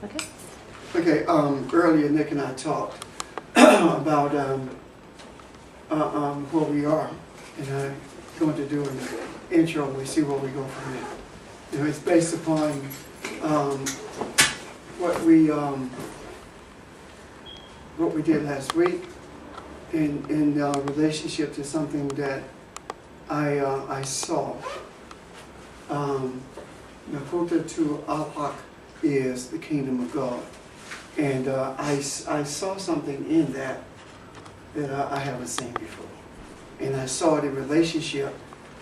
Okay. Okay, earlier Nick and I talked about where we are, and I'm going to do an intro and we see where we go from there. You know, it's based upon what we did last week in relationship to something that I saw. Nakuta to Alpak is the kingdom of God. And I saw something in that I haven't seen before. And I saw it in relationship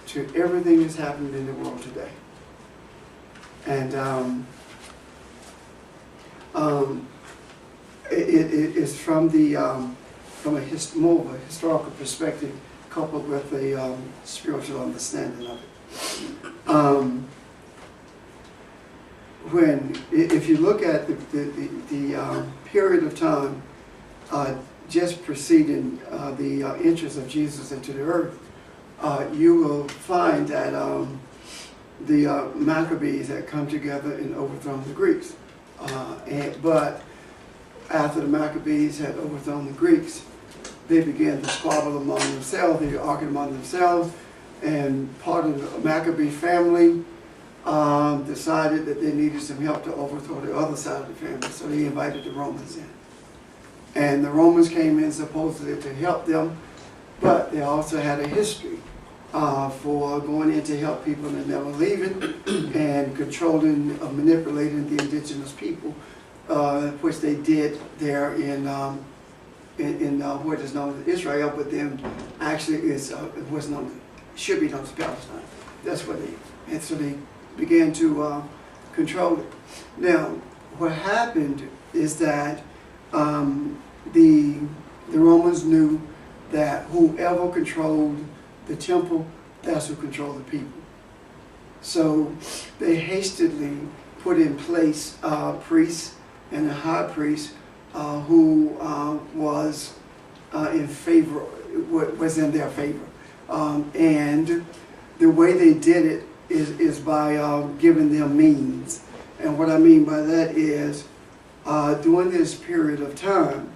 to everything that's happening in the world today. And it is from more of a historical perspective coupled with a spiritual understanding of it. If you look at the period of time just preceding the entrance of Jesus into the earth, you will find that the Maccabees had come together and overthrown the Greeks. But after the Maccabees had overthrown the Greeks, they began to squabble among themselves, they argued among themselves, and part of the Maccabee family decided that they needed some help to overthrow the other side of the family, so they invited the Romans in. And the Romans came in supposedly to help them, but they also had a history for going in to help people and never leaving, and controlling, manipulating the indigenous people, which they did there in what is known as Israel, but then actually should be known as Palestine. That's what they began to control it. Now, what happened is that the Romans knew that whoever controlled the temple, that's who controlled the people. So they hastily put in place priests and a high priest who was in favor, was in their favor, and the way they did it is by giving them means. And what I mean by that is, during this period of time,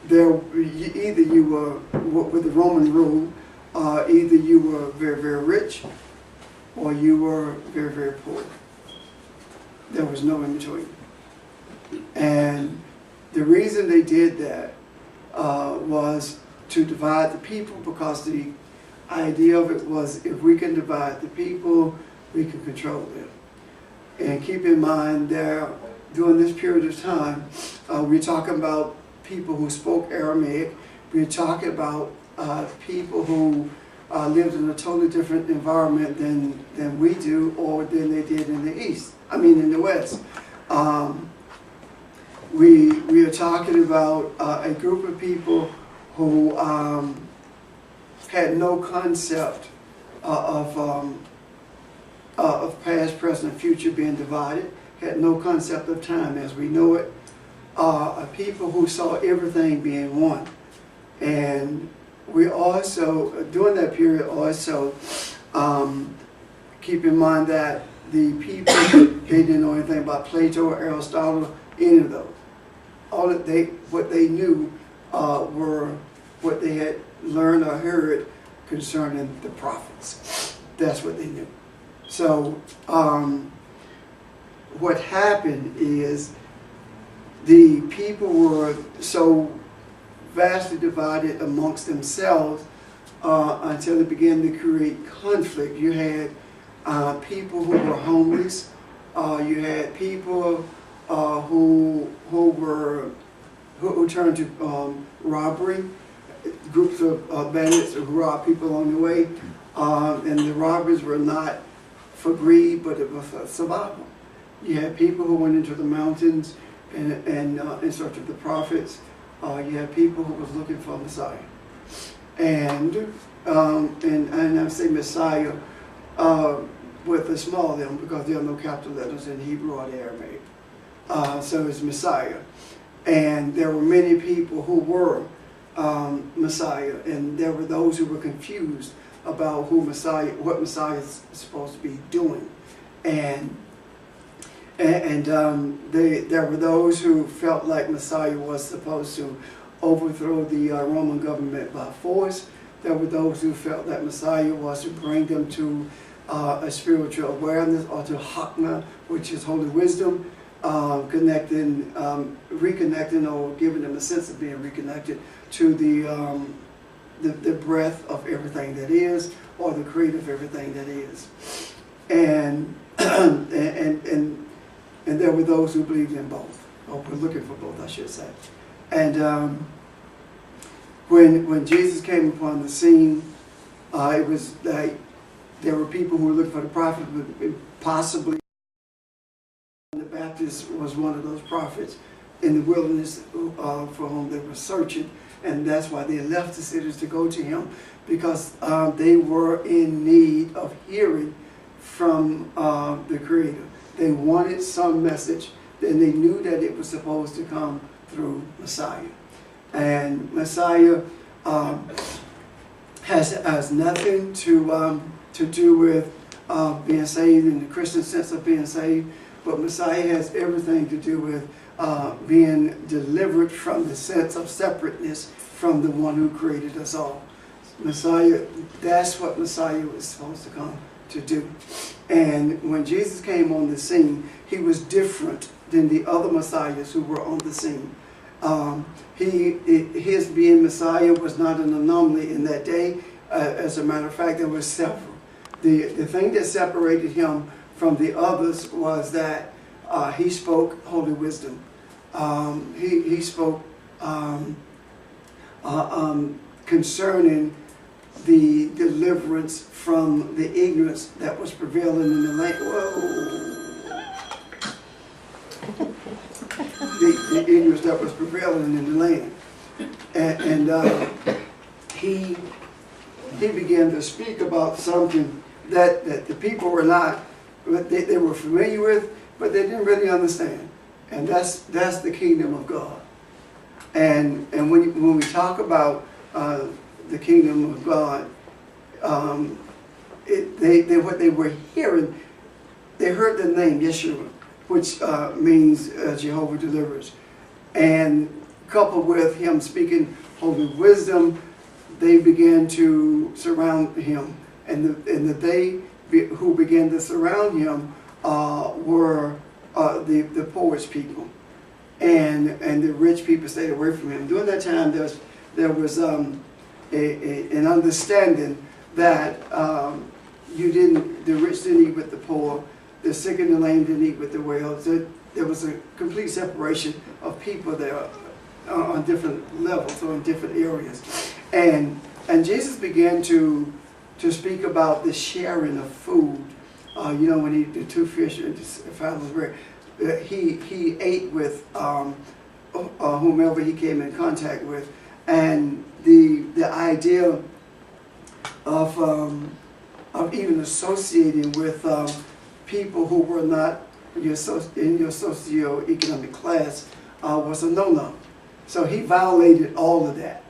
either you were, with the Roman rule, either you were very, very rich, or you were very, very poor. There was no in between. And the reason they did that was to divide the people, because the idea of it was, if we can divide the people, we can control them. And keep in mind that during this period of time, we're talking about people who spoke Aramaic. We're talking about people who lived in a totally different environment than we do, or than they did in the East. I mean, in the West. We are talking about a group of people who had no concept of past, present, and future being divided, had no concept of time as we know it, people who saw everything being one. And we also, during that period also, keep in mind that the people, they didn't know anything about Plato or Aristotle, any of those. What they knew were what they had learned or heard concerning the prophets. That's what they knew. So what happened is, the people were so vastly divided amongst themselves until they began to create conflict. You had people who were homeless. You had people who turned to robbery. Groups of bandits who robbed people on the way, and the robberies were not for greed, but it was for survival. You had people who went into the mountains and in search of the prophets. You had people who was looking for a Messiah, and I say Messiah with a small m, because there are no capital letters in Hebrew or the Aramaic. So it's Messiah, and there were many people who were Messiah, and there were those who were confused about what Messiah is supposed to be doing. And There were those who felt like Messiah was supposed to overthrow the Roman government by force. There were those who felt that Messiah was to bring them to a spiritual awareness, or to Hakna, which is holy wisdom, reconnecting, or giving them a sense of being reconnected to the breath of everything that is, or the creator of everything that is. And there were those who believed in both, or were looking for both, I should say. And when Jesus came upon the scene, it was like there were people who were looking for the prophet, but possibly the Baptist was one of those prophets in the wilderness for whom they were searching. And that's why they left the cities to go to him, because they were in need of hearing from the Creator. They wanted some message, and they knew that it was supposed to come through Messiah. And Messiah has nothing to do with being saved in the Christian sense of being saved, but Messiah has everything to do with being delivered from the sense of separateness from the one who created us all. Messiah, that's what Messiah was supposed to come to do. And when Jesus came on the scene, he was different than the other Messiahs who were on the scene. His being Messiah was not an anomaly in that day. As a matter of fact, there were several. The thing that separated him from the others was that he spoke holy wisdom. He spoke concerning the deliverance from the ignorance that was prevailing in the land. Whoa. The ignorance that was prevailing in the land. And he began to speak about something that the people were not, they were familiar with, but they didn't really understand. And that's the kingdom of God. And when we talk about the kingdom of God, what they were hearing, they heard the name Yeshua, which means Jehovah delivers. And coupled with him speaking holy wisdom, they began to surround him. And they who began to surround him were the poorest people. And the rich people stayed away from him. During that time, there was an understanding that the rich didn't eat with the poor, the sick and the lame didn't eat with the well. So there was a complete separation of people there on different levels or in different areas. And Jesus began to speak about the sharing of food. When the two fish and the 5 loaves of bread, he ate with whomever he came in contact with, and the idea of even associating with people who were not in your socioeconomic class was a no-no. So he violated all of that.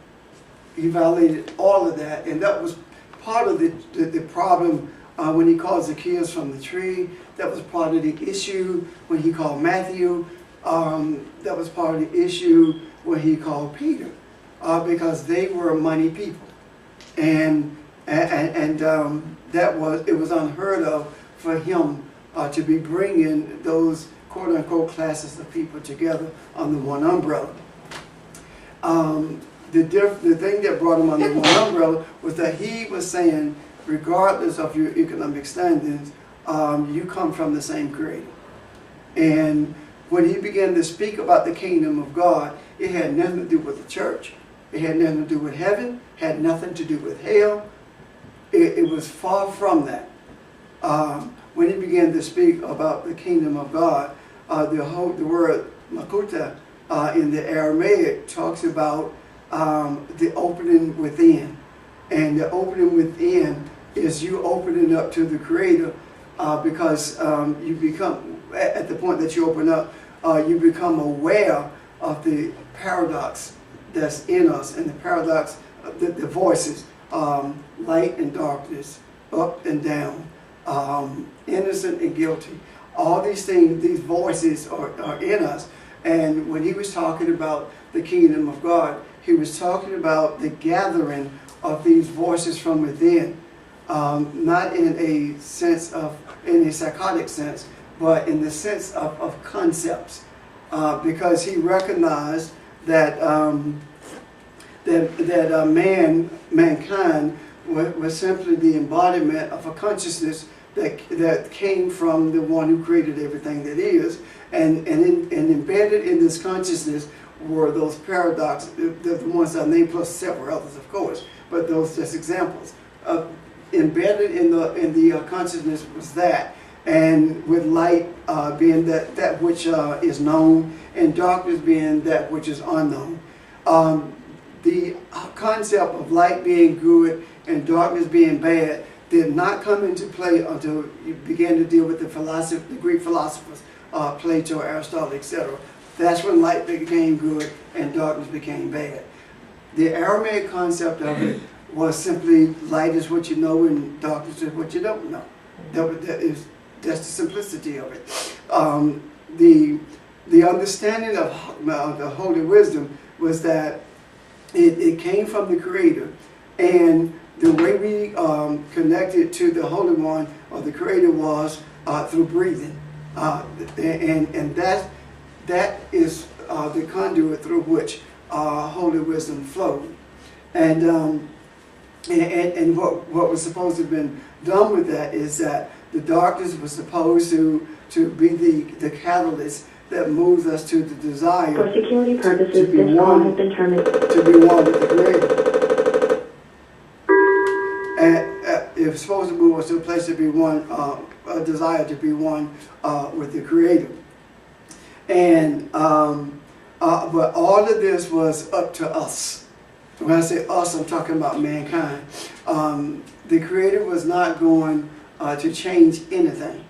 And that was part of the problem when he called Zacchaeus from the tree. That was part of the issue when he called Matthew. That was part of the issue when he called Peter, because they were money people, and it was unheard of for him to be bringing those quote unquote classes of people together under one umbrella. The thing that brought him under one umbrella was that he was saying, regardless of your economic standings, you come from the same Creator. And when he began to speak about the kingdom of God, it had nothing to do with the church. It had nothing to do with heaven. Had nothing to do with hell. It was far from that. When he began to speak about the kingdom of God, the word makuta in the Aramaic talks about the opening within. And the opening within is you opening up to the Creator, because you become, at the point that you open up, you become aware of the paradox that's in us, and the paradox, the voices, light and darkness, up and down, innocent and guilty. All these things, these voices are in us. And when he was talking about the kingdom of God, he was talking about the gathering of these voices from within. Not in a sense of, in a psychotic sense, but in the sense of concepts. Because he recognized that mankind was simply the embodiment of a consciousness that came from the one who created everything that is, and embedded in this consciousness were those paradoxes, the ones I named plus several others, of course, but those just examples. Embedded in the consciousness was that, and with light being that which is known, and darkness being that which is unknown. The concept of light being good and darkness being bad did not come into play until you began to deal with the Greek philosophers, Plato, Aristotle, etc. That's when light became good and darkness became bad. The Aramaic concept of it was simply light is what you know and darkness is what you don't know. That's the simplicity of it. The understanding of the holy wisdom was that it came from the Creator, and the way we connected to the Holy One or the Creator was through breathing, and that is the conduit through which holy wisdom flowed. And what was supposed to have been done with that is that the darkness was supposed to be the catalyst that moves us to the desire for security purposes, this call has been terminated. To be one with the Creator. And it was supposed to move us to a place to be one, a desire to be one with the Creator. And but all of this was up to us. When I say us, I'm talking about mankind. The Creator was not going to change anything.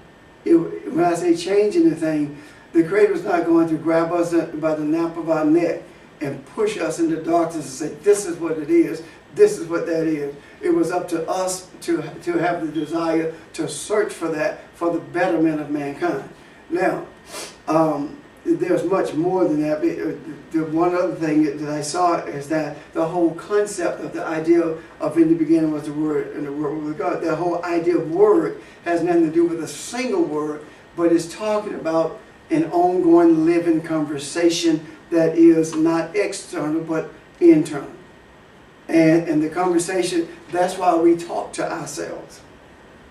When I say change anything, the Creator was not going to grab us by the nape of our neck and push us into darkness and say, this is what it is, this is what that is. It was up to us to have the desire to search for that, for the betterment of mankind. Now, there's much more than that. The one other thing that I saw is that the whole concept of the idea of in the beginning was the Word, and the Word was God. The whole idea of word has nothing to do with a single word, but it's talking about an ongoing living conversation that is not external but internal. And the conversation, that's why we talk to ourselves.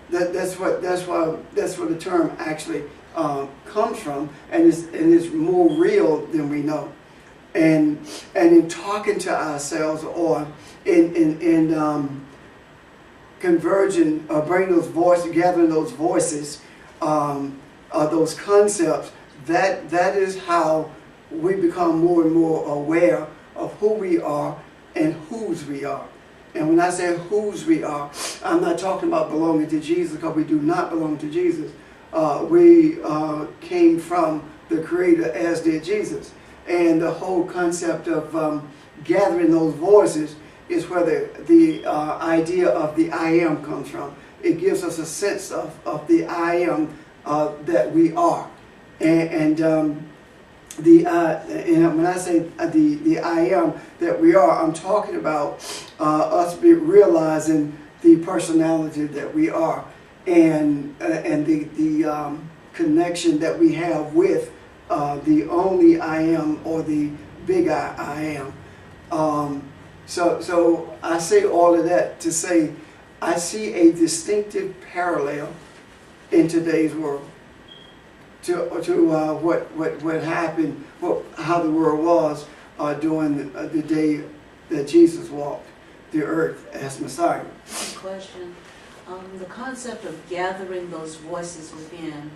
That's what the term actually comes from, and it's more real than we know. And in talking to ourselves, or in converging, bringing those voices, gathering those voices, those concepts, that is how we become more and more aware of who we are and whose we are. And when I say whose we are, I'm not talking about belonging to Jesus, because we do not belong to Jesus. We came from the Creator, as did Jesus. And the whole concept of gathering those voices is where the idea of the I am comes from. It gives us a sense of the I am that we are. And when I say the I am that we are, I'm talking about us realizing the personality that we are, and the connection that we have with the only I am, or the big I am. So I say all of that to say I see a distinctive parallel in today's world to what happened, how the world was during the day that Jesus walked the earth as Messiah. Question. The concept of gathering those voices within,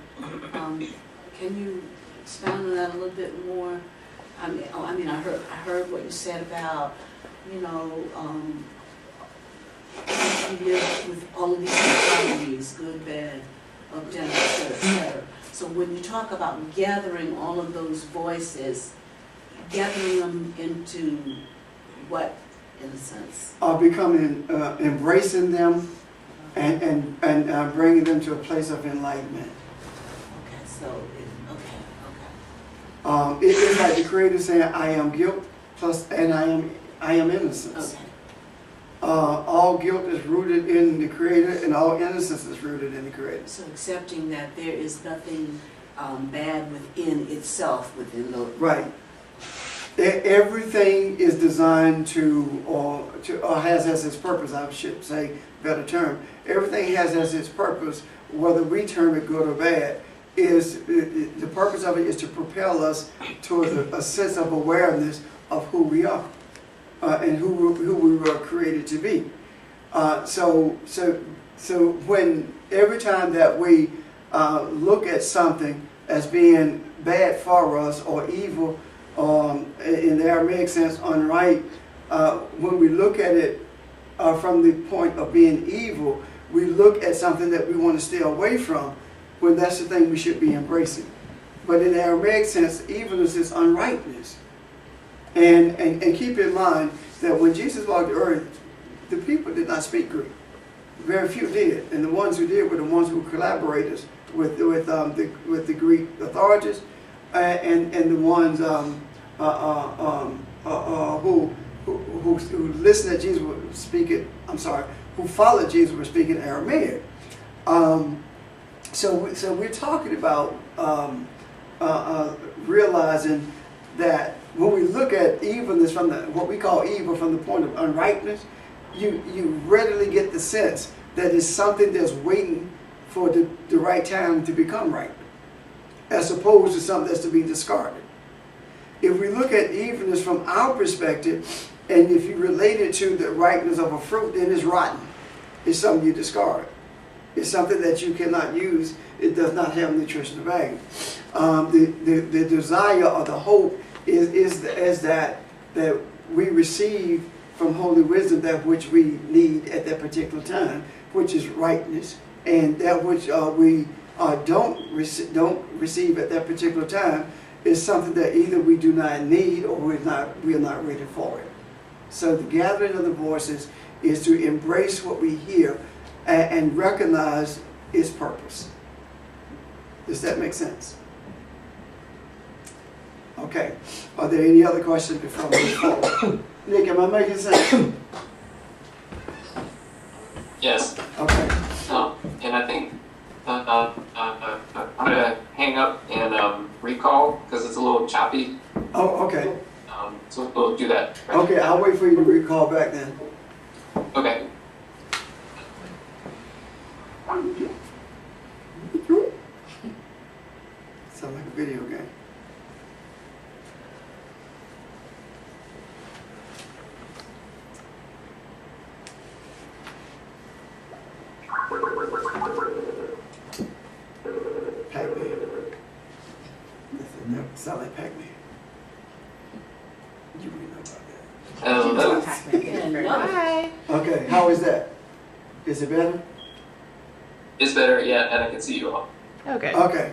can you expound on that a little bit more? I mean, I heard what you said about, you live with all of these qualities, good, bad, objective, etc. So when you talk about gathering all of those voices, gathering them into what, in a sense? Becoming, embracing them, and bringing them to a place of enlightenment. Okay, so So, okay. It's like the Creator saying, "I am guilt plus, and I am innocence." Okay. All guilt is rooted in the Creator, and all innocence is rooted in the Creator. So accepting that there is nothing bad within itself, within the... Right. Everything is designed to, or has as its purpose, I should say, better term. Everything has as its purpose, whether we term it good or bad, is the purpose of it is to propel us towards a sense of awareness of who we are and who we were created to be. So when every time that we look at something as being bad for us or evil, in the Aramaic sense, unright, when we look at it from the point of being evil, we look at something that we want to stay away from, when that's the thing we should be embracing. But in the Aramaic sense, evilness is unrightness. And keep in mind that when Jesus walked the earth, the people did not speak Greek. Very few did, and the ones who did were the ones who were collaborators with the Greek authorities, and the ones who listened to Jesus were speaking. Who followed Jesus were speaking Aramaic. So we're talking about realizing that when we look at evilness from what we call evil from the point of unrightness, you readily get the sense that it's something that's waiting for the right time to become right, as opposed to something that's to be discarded. If we look at evilness from our perspective, and if you relate it to the ripeness of a fruit, then it's rotten. It's something you discard. It's something that you cannot use. It does not have nutritional value. The desire or the hope is that we receive from holy wisdom that which we need at that particular time, which is rightness, and that which we don't receive at that particular time is something that either we do not need or we are not ready for it. So the gathering of the voices is to embrace what we hear and recognize its purpose. Does that make sense? Okay. Are there any other questions before we move forward? Nick, am I making sense? Yes. Okay. And I think I'm going to hang up and recall because it's a little choppy. Oh, okay. So we'll do that. Right? Okay, I'll wait for you to recall back then. Okay. Sounds like a video game. Pac-Man. That sound like Pac-Man. You really know about that. Hi. Okay, how is that? Is it better? It's better, yeah, and I can see you all. Okay. Okay.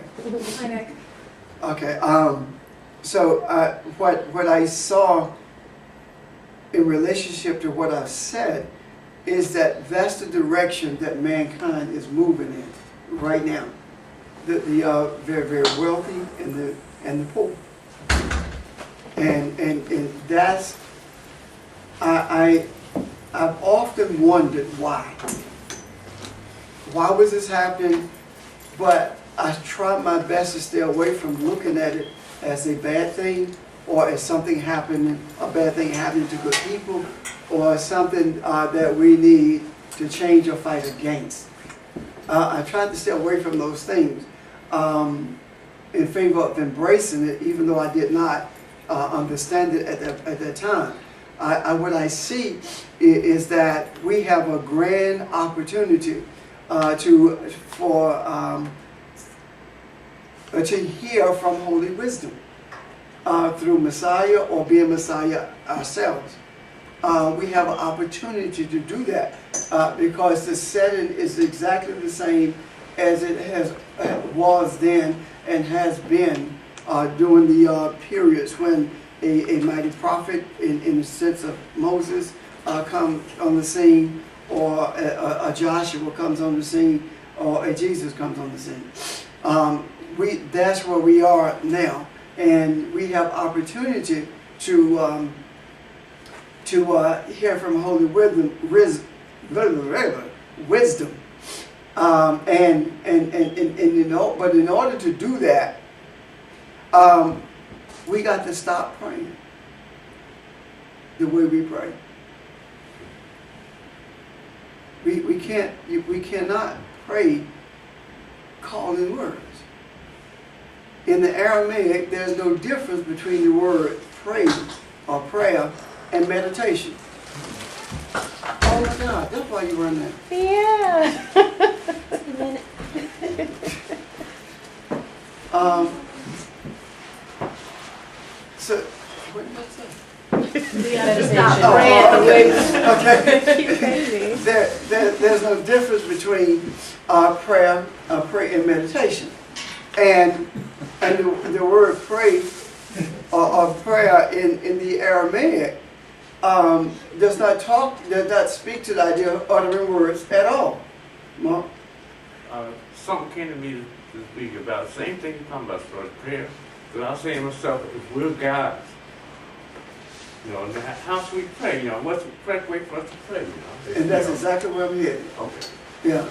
Hi, Nick. Okay. So what I saw in relationship to what I've said is that that's the direction that mankind is moving in right now. The very, very wealthy and the poor. And that's I've often wondered why. Why was this happening? But I tried my best to stay away from looking at it as a bad thing or as something happening, a bad thing happening to good people, or something that we need to change or fight against. I tried to stay away from those things in favor of embracing it, even though I did not understand it at that time. What I see is that we have a grand opportunity to hear from holy wisdom through Messiah or being Messiah ourselves. We have an opportunity to do that because the setting is exactly the same as it was then and has been during the periods when a mighty prophet, in the sense of Moses, comes on the scene, or a Joshua comes on the scene, or a Jesus comes on the scene. that's where we are now, and we have opportunity to hear from Holy Wisdom, and you know, but in order to do that, we got to stop praying the way we pray. We cannot pray calling words. In the Aramaic, there's no difference between the word pray or prayer and meditation. Oh my God, that's why you run that. Yeah. So, what did I say? Okay. There's no difference between prayer and meditation, and the word pray or prayer in the Aramaic does not speak to the idea of uttering words at all. Mark? Something came to me to speak about. Same thing you're talking about, for prayer. Because I was saying to myself, if we're gods, you know, how should we pray? You know, what's the correct way for us to pray? You know? And that's exactly where I'm headed. Okay. Yeah.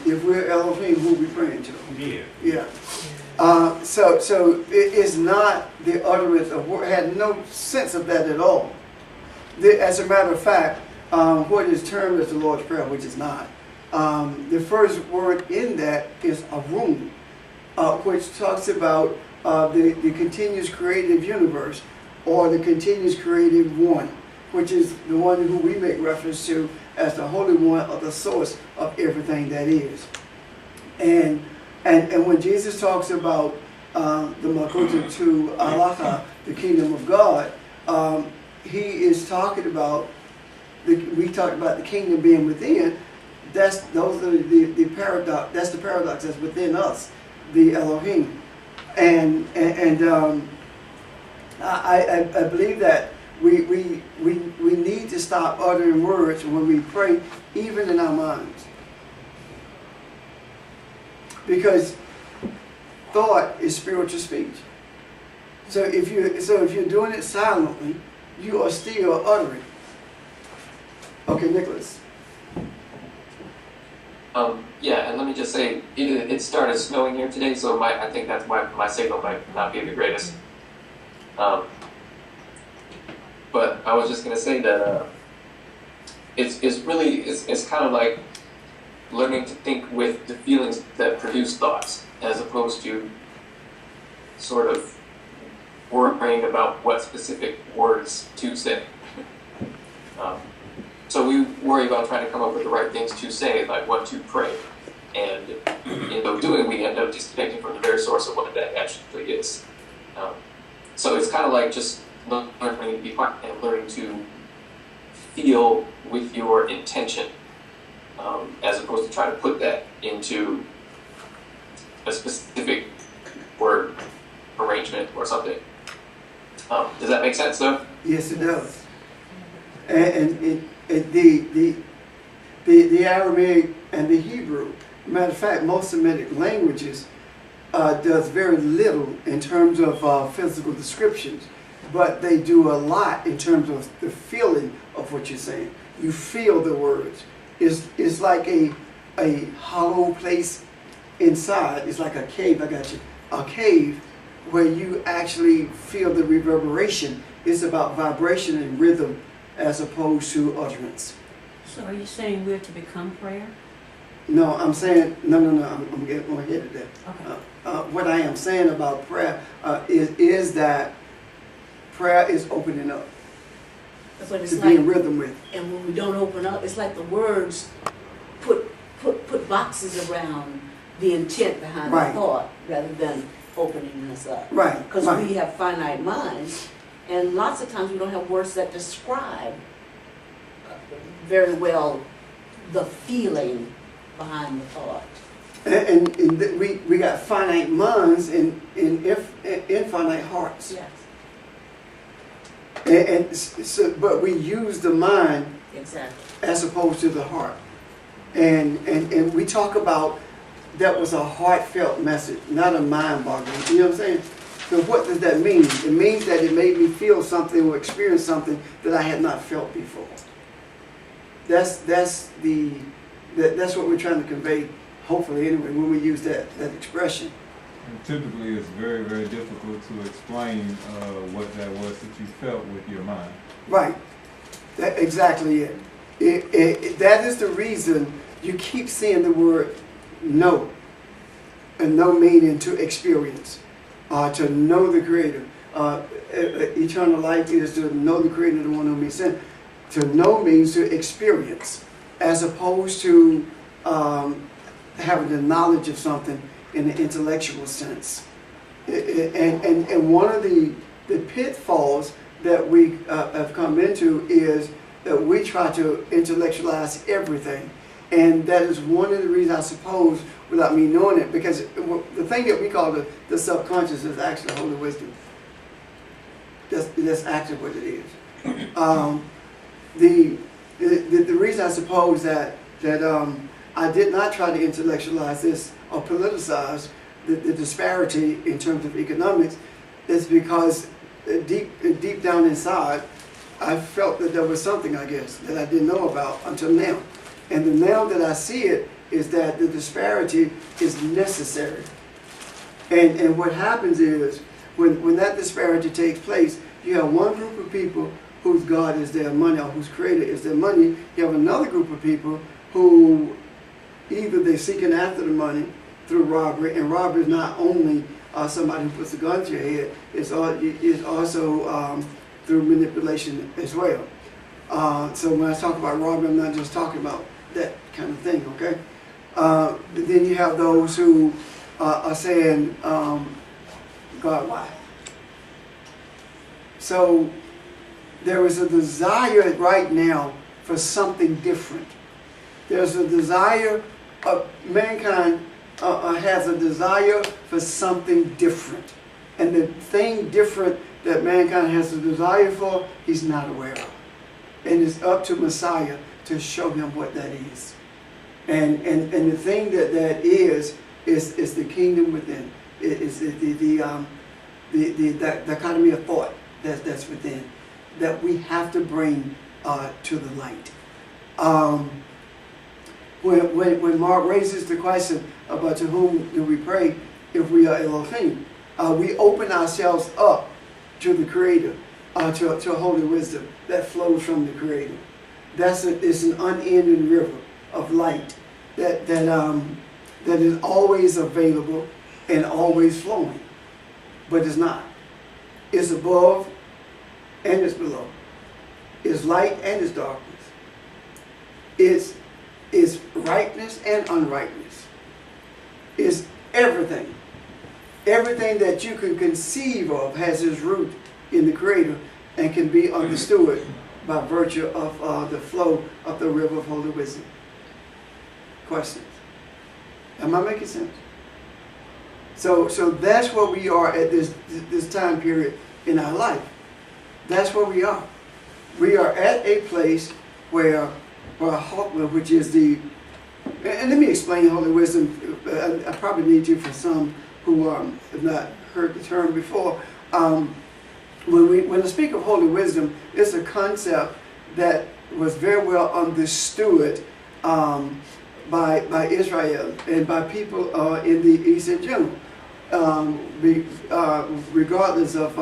If we're Elohim, who we praying to? Yeah. Yeah. So it is not the utterance of word. Had no sense of that at all. As a matter of fact, what is termed as the Lord's Prayer, which is not, the first word in that is arun, which talks about the continuous creative universe, or the continuous creative one, which is the one who we make reference to as the Holy One, or the source of everything that is. And when Jesus talks about the Malkuta to Alaka, the kingdom of God, he is talking about, we talked about the kingdom being within. Those are the paradox. That's the paradox that's within us, the Elohim. And I believe that we need to stop uttering words when we pray, even in our minds, because thought is spiritual speech. So if you're doing it silently, you are still uttering. Okay, Nicholas. Yeah, and let me just say, it started snowing here today, so I think that's why my signal might not be the greatest. But I was just gonna say that it's kind of like learning to think with the feelings that produce thoughts, as opposed to sort of worrying about what specific words to say. So we worry about trying to come up with the right things to say, like what to pray. And in so doing, we end up disconnecting from the very source of what that actually is. So it's kind of like just learning to be quiet and learning to feel with your intention, as opposed to trying to put that into a specific word arrangement or something. Does that make sense, though? Yes, it does. And the Aramaic and the Hebrew, matter of fact, most Semitic languages does very little in terms of physical descriptions, but they do a lot in terms of the feeling of what you're saying. You feel the words. It's like a hollow place inside. It's like a cave. I got you. A cave where you actually feel the reverberation. It's about vibration and rhythm as opposed to utterance. So are you saying we're to become prayer? No, I'm saying, no, I'm going to get at that. Okay. What I am saying about prayer is that prayer is opening up, But it's to like, be in rhythm with. and when we don't open up, it's like the words put boxes around the intent behind Right. the thought, rather than opening us up. Right, Because right. we have finite minds, and lots of times we don't have words that describe very well the feeling behind the thought. And we got finite minds and infinite hearts. Yes, But we use the mind exactly. as opposed to the heart. And we talk about that was a heartfelt message, not a mind-boggling. You know what I'm saying? So what does that mean? It means that it made me feel something or experience something that I had not felt before. That's what we're trying to convey, hopefully anyway, when we use that expression. And typically, it's very, very difficult to explain what that was that you felt with your mind. Right. That's exactly it. That is the reason you keep seeing the word know, and know meaning to experience, to know the Creator. Eternal life is to know the Creator, the one whom He sent. To know means to experience, as opposed to having the knowledge of something in the intellectual sense. And one of the pitfalls that we have come into is that we try to intellectualize everything. And that is one of the reasons, I suppose, without me knowing it, because the thing that we call the subconscious is actually holy wisdom. That's actually what it is. The reason I suppose that I did not try to intellectualize this or politicize the disparity in terms of economics is because deep down inside, I felt that there was something, I guess, that I didn't know about until now. And the now that I see it is that the disparity is necessary. And what happens is, when that disparity takes place, you have one group of people whose God is their money, or whose creator is their money. You have another group of people who either they're seeking after the money through robbery, and robbery is not only somebody who puts a gun to your head, it's also through manipulation as well. So when I talk about robbery, I'm not just talking about that kind of thing, okay? Then you have those who are saying, God, why? So there is a desire right now for something different. There's a desire of mankind has a desire for something different. And the thing different that mankind has a desire for, he's not aware of. And it's up to Messiah to show him what that is. And the thing that is the kingdom within. It is the dichotomy of thought that's within, that we have to bring to the light. When Mark raises the question about to whom do we pray if we are Elohim, we open ourselves up to the Creator, to a holy wisdom that flows from the Creator. It's an unending river of light that is always available and always flowing, but it's not. It's above and it's below. It's light and it's darkness. It's rightness and unrightness. It's everything. Everything that you can conceive of has its root in the Creator and can be understood by virtue of the flow of the river of holy wisdom. Questions? Am I making sense? So that's where we are at this time period in our life. That's where we are. We are at a place where which is the, and let me explain holy wisdom. I probably need to for some who have not heard the term before. When I speak of holy wisdom, it's a concept that was very well understood by Israel and by people in the East in general, regardless of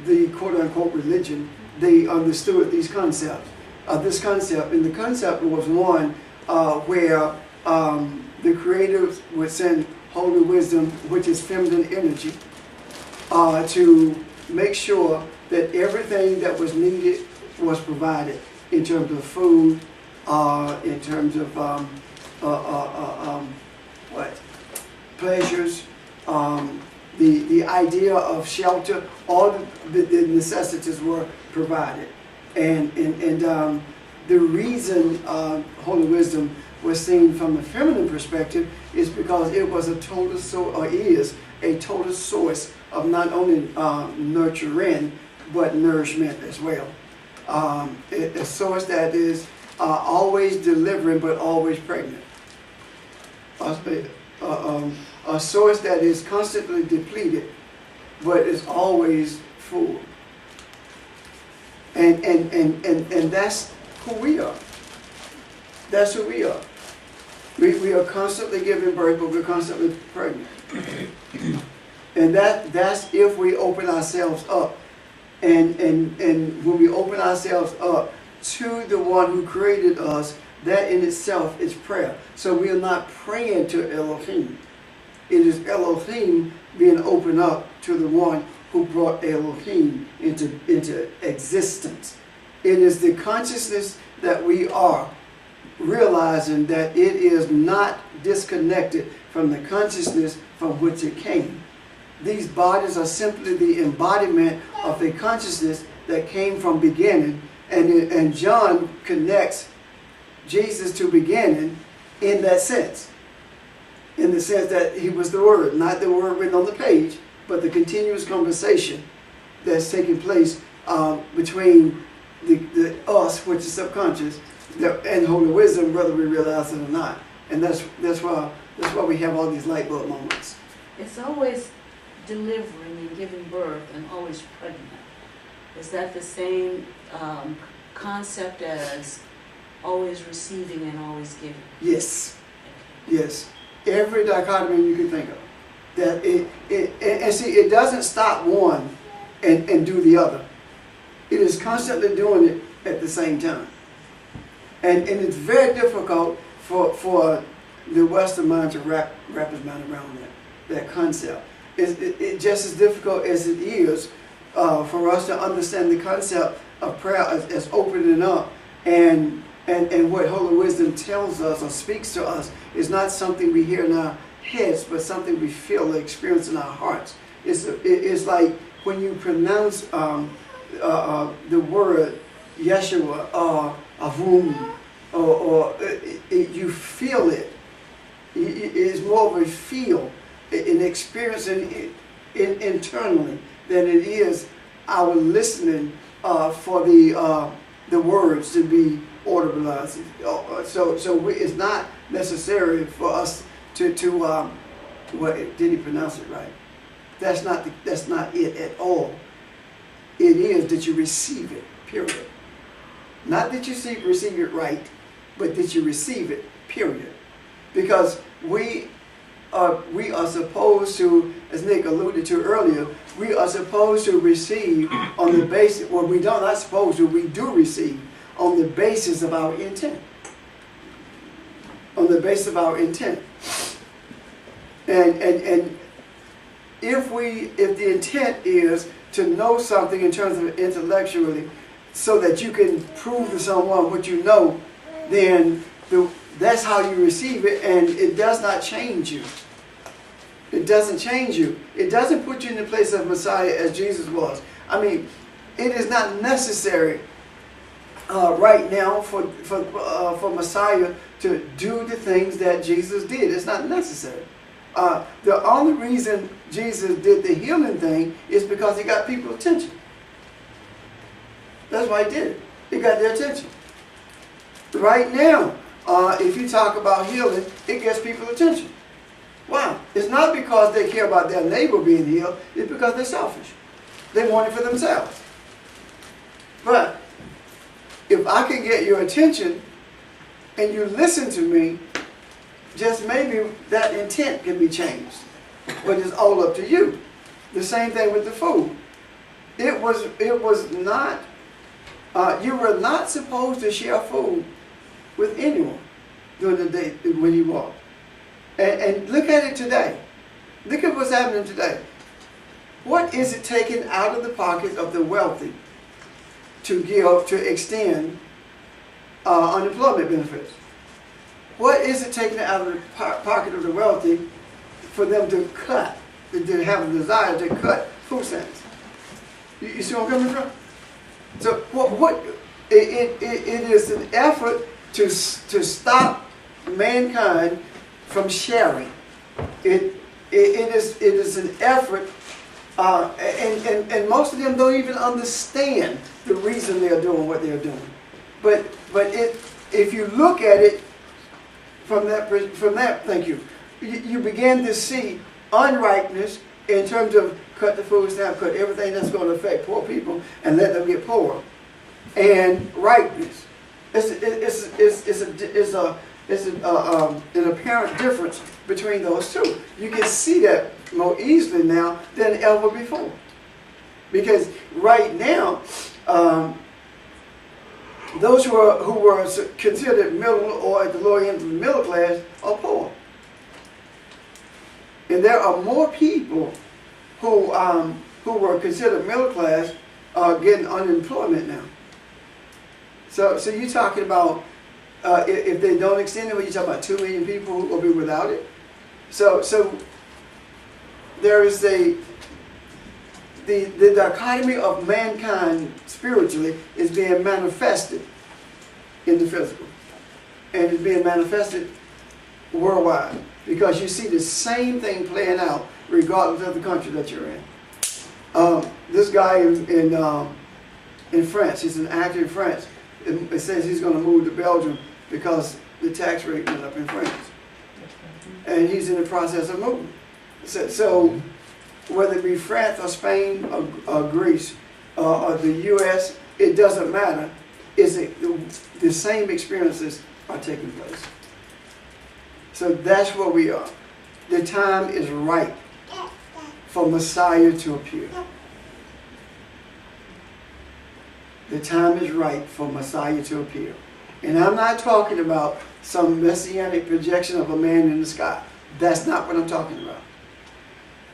the quote-unquote religion. They understood these concepts. This concept was one where the Creator would send holy wisdom, which is feminine energy, to make sure that everything that was needed was provided in terms of food, in terms of pleasures, the idea of shelter. All the necessities were provided, and the reason holy wisdom was seen from a feminine perspective is because it was is a total source of not only nurturing but nourishment as well. A source that is always delivering but always pregnant. a source that is constantly depleted, but is always full. And that's who we are. That's who we are. We are constantly giving birth, but we're constantly pregnant. And that's if we open ourselves up. And when we open ourselves up to the one who created us, that in itself is prayer. So we are not praying to Elohim. It is Elohim being opened up to the one who brought Elohim into existence. It is the consciousness that we are, realizing that it is not disconnected from the consciousness from which it came. These bodies are simply the embodiment of a consciousness that came from beginning, and John connects Jesus to beginning in that sense. In the sense that he was the Word, not the word written on the page, but the continuous conversation that's taking place between the us, which is subconscious, and Holy Wisdom, whether we realize it or not. And that's why we have all these light bulb moments. It's always delivering and giving birth and always pregnant. Is that the same concept as always receiving and always giving? Yes. Yes. Every dichotomy you can think of. That and see, it doesn't stop one and do the other. It is constantly doing it at the same time. And it's very difficult for the Western mind to wrap his mind around that concept. It's just as difficult as it is for us to understand the concept of prayer as opening up and what Holy Wisdom tells us or speaks to us is not something we hear in our heads, but something we feel or experience in our hearts. It's like when you pronounce the word Yeshua or Avum, or you feel it. It's more of a feel, an experience internally than it is our listening for the words to be audibilized. So it's not necessary for us to what did he pronounce it right? That's not it at all. It is that you receive it, period. Not that you receive it right, but that you receive it, period. Because we are supposed to, as Nick alluded to earlier, we are supposed to receive on the basis, well, we don't, not supposed to, we do receive on the basis of our intent. On the basis of our intent. And if the intent is to know something in terms of intellectually, so that you can prove to someone what you know, then that's how you receive it, and it does not change you. It doesn't change you. It doesn't put you in the place of Messiah as Jesus was. I mean, it is not necessary right now for Messiah to do the things that Jesus did. It's not necessary. The only reason Jesus did the healing thing is because he got people's attention. That's why he did it. He got their attention. Right now, if you talk about healing, it gets people's attention. Why? It's not because they care about their neighbor being healed. It's because they're selfish. They want it for themselves. But if I can get your attention and you listen to me, just maybe that intent can be changed. But it's all up to you. The same thing with the food. It was not, you were not supposed to share food with anyone during the day when you walked. And look at it today. Look at what's happening today. What is it taken out of the pockets of the wealthy to extend unemployment benefits? What is it taken out of the pocket of the wealthy for them to cut, to have a desire to cut food stamps? You see where I'm coming from? So it is an effort to stop mankind from sharing. It is an effort, and most of them don't even understand the reason they are doing what they are doing. But if you look at it from that, thank you. you begin to see unrightness in terms of cut the food stamp, cut everything that's going to affect poor people and let them get poor, and rightness. It's an apparent difference between those two. You can see that more easily now than ever before, because right now, those who were considered middle or at the lower end of the middle class are poor. And there are more people who were considered middle class getting unemployment now. So you're talking about, if they don't extend it, you're talking about 2 million people who will be without it. So there is the dichotomy of mankind spiritually is being manifested in the physical. And it's being manifested worldwide, because you see the same thing playing out regardless of the country that you're in. This guy in France, he's an actor in France. It says he's going to move to Belgium because the tax rate went up in France. And he's in the process of moving. So whether it be France or Spain or Greece or the U.S., it doesn't matter. The same experiences are taking place. So that's where we are. The time is right for Messiah to appear. The time is right for Messiah to appear. And I'm not talking about some messianic projection of a man in the sky. That's not what I'm talking about.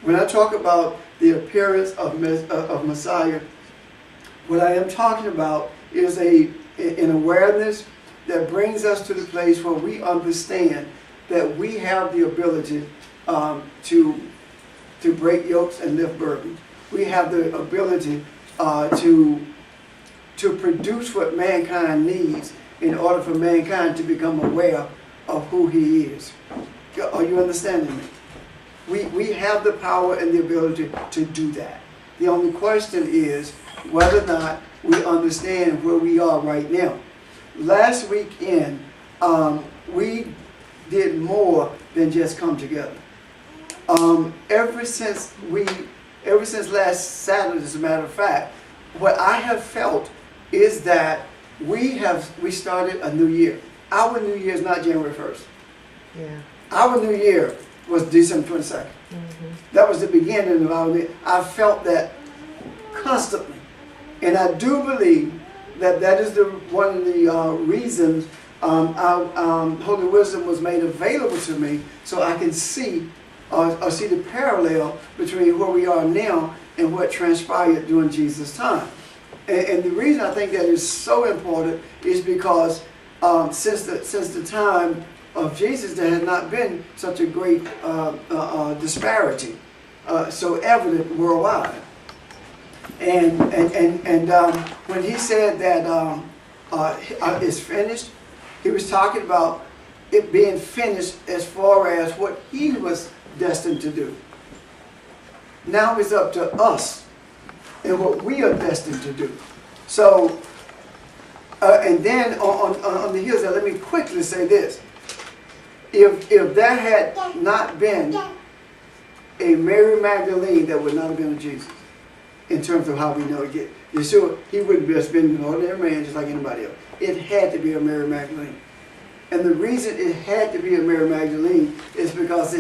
When I talk about the appearance of Messiah, what I am talking about is an awareness that brings us to the place where we understand that we have the ability to break yokes and lift burdens. We have the ability to produce what mankind needs in order for mankind to become aware of who he is. Are you understanding me? We have the power and the ability to do that. The only question is whether or not we understand where we are right now. Last weekend, we did more than just come together. Ever since last Saturday, as a matter of fact, what I have felt is that we started a new year. Our new year is not January 1st. Yeah. Our new year was December 22nd. That was the beginning of our new year. I felt that constantly. And I do believe that is one of the reasons our Holy Wisdom was made available to me, so I can see the parallel between where we are now and what transpired during Jesus' time. And the reason I think that is so important is because since the time of Jesus, there has not been such a great disparity so evident worldwide. And when he said that it's finished, he was talking about it being finished as far as what he was destined to do. Now it's up to us and what we are destined to do. So, and then on the heels of that, let me quickly say this. If there had not been a Mary Magdalene, there would not have been a Jesus. In terms of how we know it. Yeshua, he wouldn't have just been an ordinary man just like anybody else. It had to be a Mary Magdalene. And the reason it had to be a Mary Magdalene is because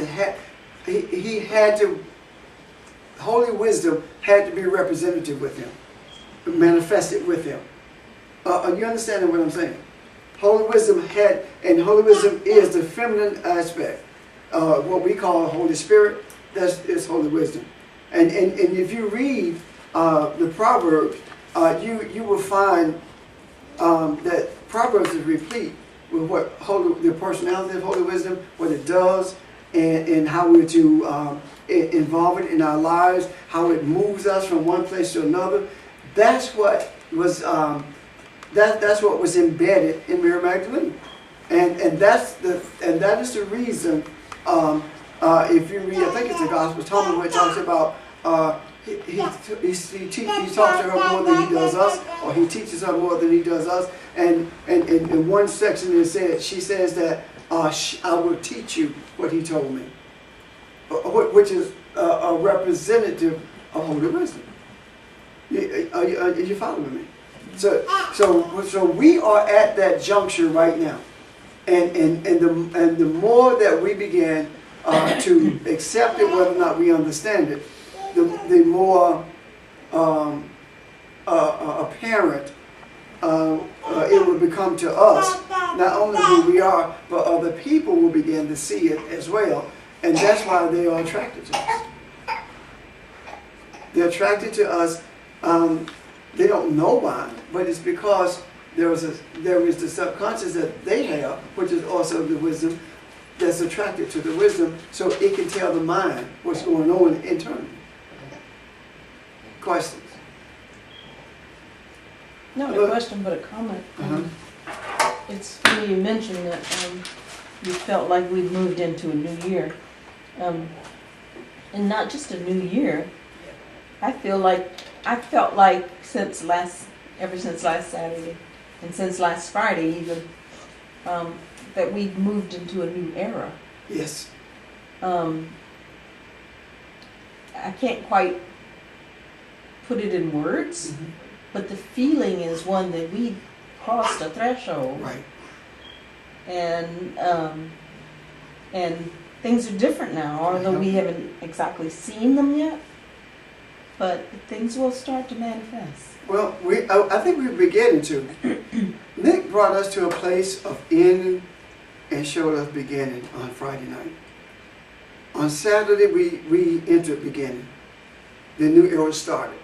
he had to, Holy Wisdom had to be representative with him, manifested with him. Are you understanding what I'm saying? Holy Wisdom Holy Wisdom is the feminine aspect. What we call Holy Spirit, is Holy Wisdom. And if you read the Proverbs, you will find that Proverbs is replete with the personality of Holy Wisdom, what it does, and how we're to involve it in our lives, how it moves us from one place to another. That's what was that's what was embedded in Mary Magdalene, and that is the reason. If you read, I think it's the Gospel of Thomas, where it talks about he talks to her more than he does us, or he teaches her more than he does us. And in one section she says that I will teach you what he told me, which is a representative of holy wisdom. Are you following me? So we are at that juncture right now, and the more that we begin to accept it, whether or not we understand it, the more apparent it will become to us, not only who we are, but other people will begin to see it as well, and that's why they are attracted to us. They're attracted to us. They don't know why, but it's because there is the subconscious that they have, which is also the wisdom that's attracted to the wisdom, so it can tell the mind what's going on internally. Questions? Not a question, but a comment. It's funny you mentioned that you felt like we've moved into a new year. And not just a new year. I felt like ever since last Saturday, and since last Friday even, that we've moved into a new era. Yes. I can't quite put it in words, but the feeling is one that we crossed a threshold. Right. And things are different now, although we haven't exactly seen them yet. But things will start to manifest. Well, I think we're beginning to. Nick brought us to a place of ending and showed us beginning on Friday night. On Saturday, we entered beginning. The new era started.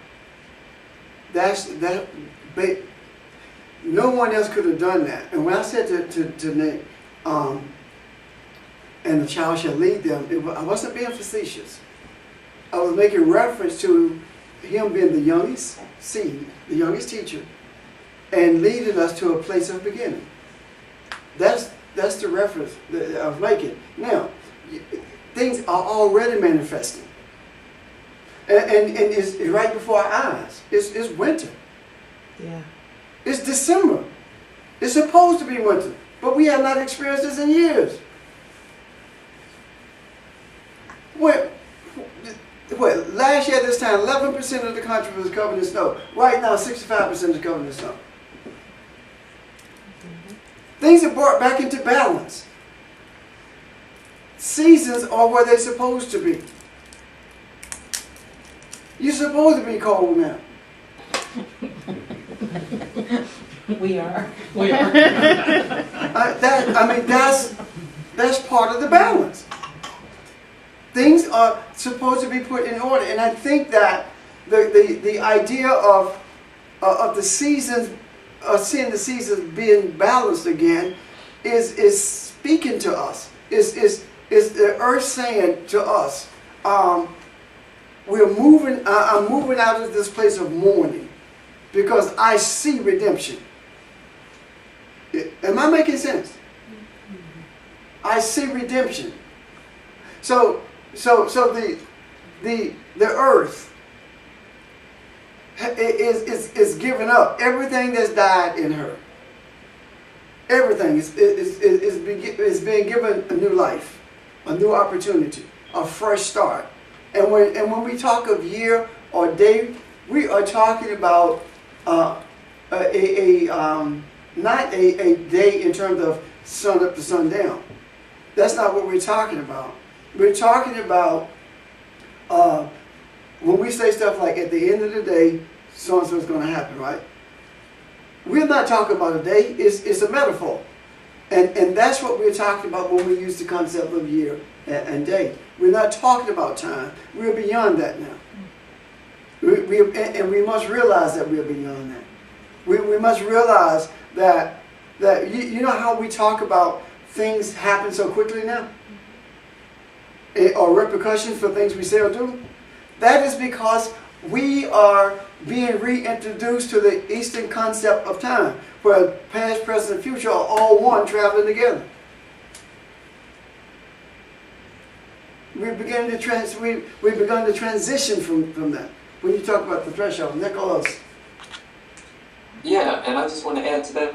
No one else could have done that. And when I said to Nick, and the child shall lead them, I wasn't being facetious. I was making reference to him being the youngest seed, the youngest teacher, and leading us to a place of beginning. That's the reference that I was making. Now, things are already manifesting. And it's right before our eyes. It's winter. Yeah. It's December. It's supposed to be winter, but we have not experienced this in years. Last year at this time, 11% of the country was covered in snow. Right now, 65% is covered in snow. Things are brought back into balance. Seasons are where they're supposed to be. You're supposed to be cold now. We are. That's part of the balance. Things are supposed to be put in order, and I think that the idea of the seasons, seeing the seasons being balanced again, is speaking to us. Is the earth saying to us, we're moving. I'm moving out of this place of mourning because I see redemption. Am I making sense? I see redemption. So the earth is giving up everything that's died in her. Everything is being given a new life, a new opportunity, a fresh start. And when we talk of year or day, we are talking about not a day in terms of sun up to sundown. That's not what we're talking about. We're talking about when we say stuff like at the end of the day, so and so is going to happen, right? We're not talking about a day. It's a metaphor, and that's what we're talking about when we use the concept of year and day. We're not talking about time. We're beyond that now. And we must realize that we're beyond that. We must realize that you know how we talk about things happen so quickly now? Or repercussions for things we say or do? That is because we are being reintroduced to the Eastern concept of time, where past, present, and future are all one, traveling together. We've begun to transition from that. When you talk about the threshold, Nicholas. Yeah, and I just want to add to that.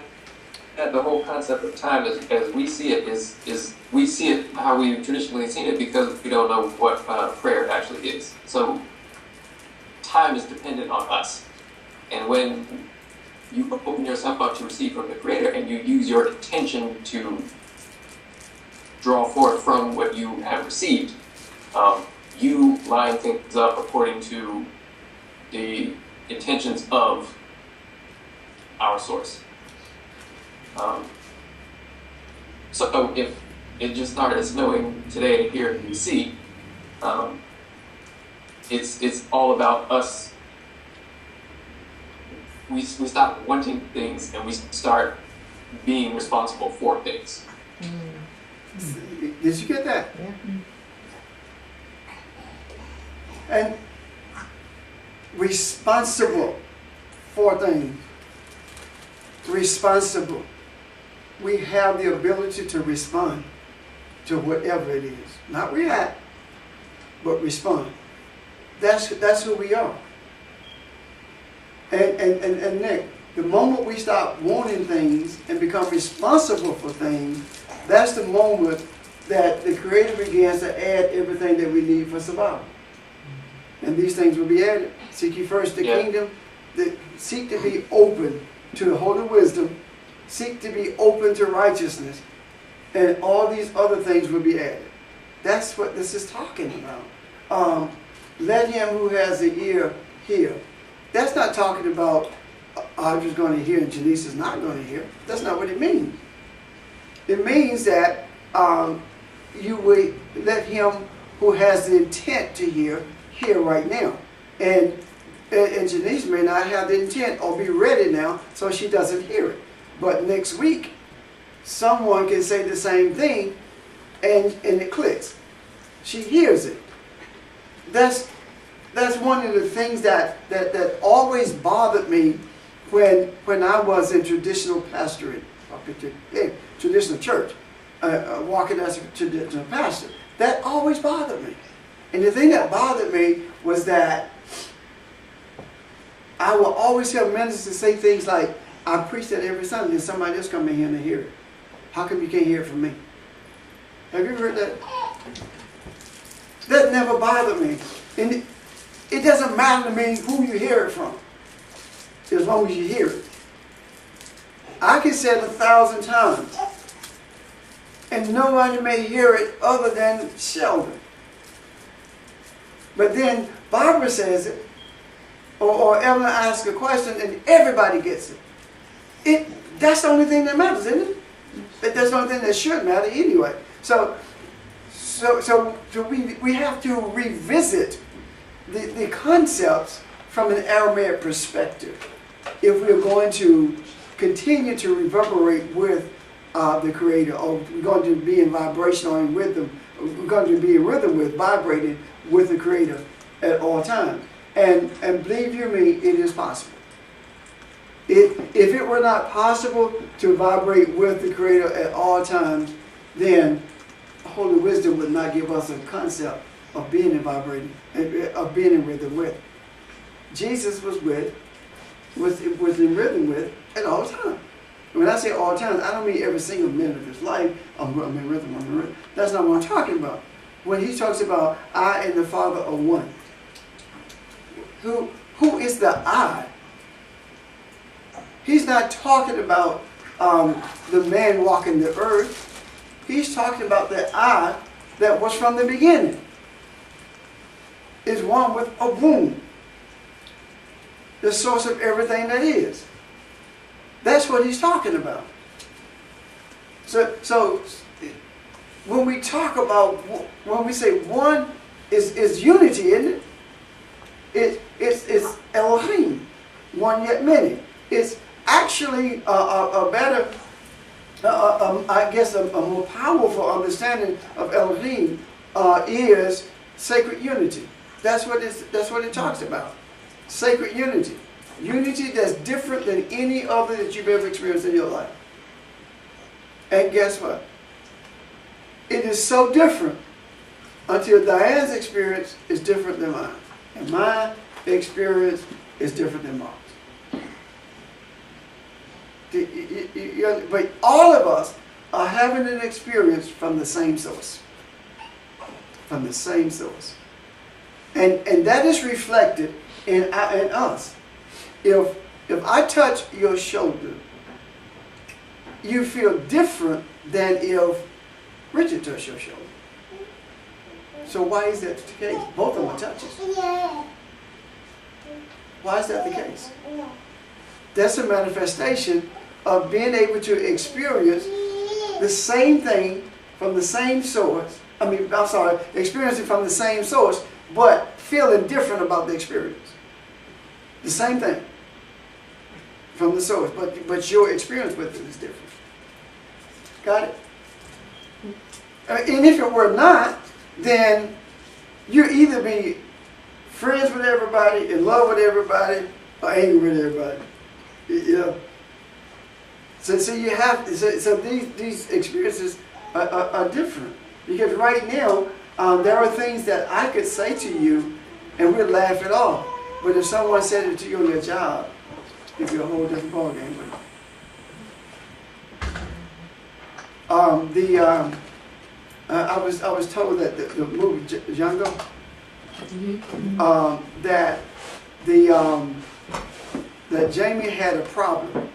at the whole concept of time as we see it is we see it how we've traditionally seen it because we don't know what prayer actually is. So time is dependent on us. And when you open yourself up to receive from the Creator and you use your intention to draw forth from what you have received, you line things up according to the intentions of our source. So if it just started snowing today here in DC, it's all about us. We stop wanting things and we start being responsible for things. Did you get that? Yeah. And responsible for things. Responsible. We have the ability to respond to whatever it is. Not react, but respond. That's who we are. And Nick, the moment we stop wanting things and become responsible for things, that's the moment that the Creator begins to add everything that we need for survival. And these things will be added. Seek ye first the kingdom. Seek to be open to the holy wisdom. Seek to be open to righteousness. And all these other things will be added. That's what this is talking about. Let him who has an ear hear. That's not talking about I'm just going to hear and Janice is not going to hear. That's not what it means. It means that you will let him who has the intent to hear right now. And Janice may not have the intent or be ready now, so she doesn't hear it. But next week, someone can say the same thing and it clicks. She hears it. That's one of the things that always bothered me when I was in traditional pastoring, traditional church, walking as a traditional pastor. That always bothered me. And the thing that bothered me was that I will always hear ministers say things like, I preach that every Sunday and somebody else come in here and hear it. How come you can't hear it from me? Have you ever heard that? That never bothered me. And it doesn't matter to me who you hear it from, as long as you hear it. I can say it 1,000 times, and nobody may hear it other than Sheldon. But then Barbara says it, or Evelyn asks a question, and everybody gets it. That's the only thing that matters, isn't it? That's the only thing that should matter anyway. So we have to revisit the concepts from an Aramaic perspective if we're going to continue to reverberate with the Creator, or we're going to be in vibration or in rhythm, we're going to be in rhythm with, vibrating with the Creator at all times. And believe you me, it is possible. If it were not possible to vibrate with the Creator at all times, then Holy Wisdom would not give us a concept of being in vibrating, of being in rhythm with. Jesus was in rhythm with at all times. When I say all times, I don't mean every single minute of his life, I'm in rhythm. That's not what I'm talking about. When he talks about I and the Father are one. Who is the I? He's not talking about the man walking the earth. He's talking about the I that was from the beginning. Is one with a womb. The source of everything that is. That's what he's talking about. So when we talk about, when we say one is unity, isn't it? It's Elohim, one yet many. It's actually a better, I guess a more powerful understanding of Elohim is sacred unity. That's what it talks about. Sacred unity. Unity that's different than any other that you've ever experienced in your life. And guess what? It is so different until Diane's experience is different than mine. And my experience is different than Mark's. But all of us are having an experience from the same source. From the same source. And that is reflected in us. If I touch your shoulder, you feel different than if Richard touched your shoulder. So why is that the case? Both of them are touches. Why is that the case? That's a manifestation of being able to experience the same thing from the same source. Experiencing from the same source, but feeling different about the experience. The same thing from the source, but your experience with it is different. Got it? And if it were not, then you either be friends with everybody, in love with everybody, or angry with everybody. You know. So you have so these experiences are different, because right now there are things that I could say to you and we'd laugh it off, but if someone said it to you on your job, it'd be a whole different ballgame. I was told that the movie Django, that Jamie had a problem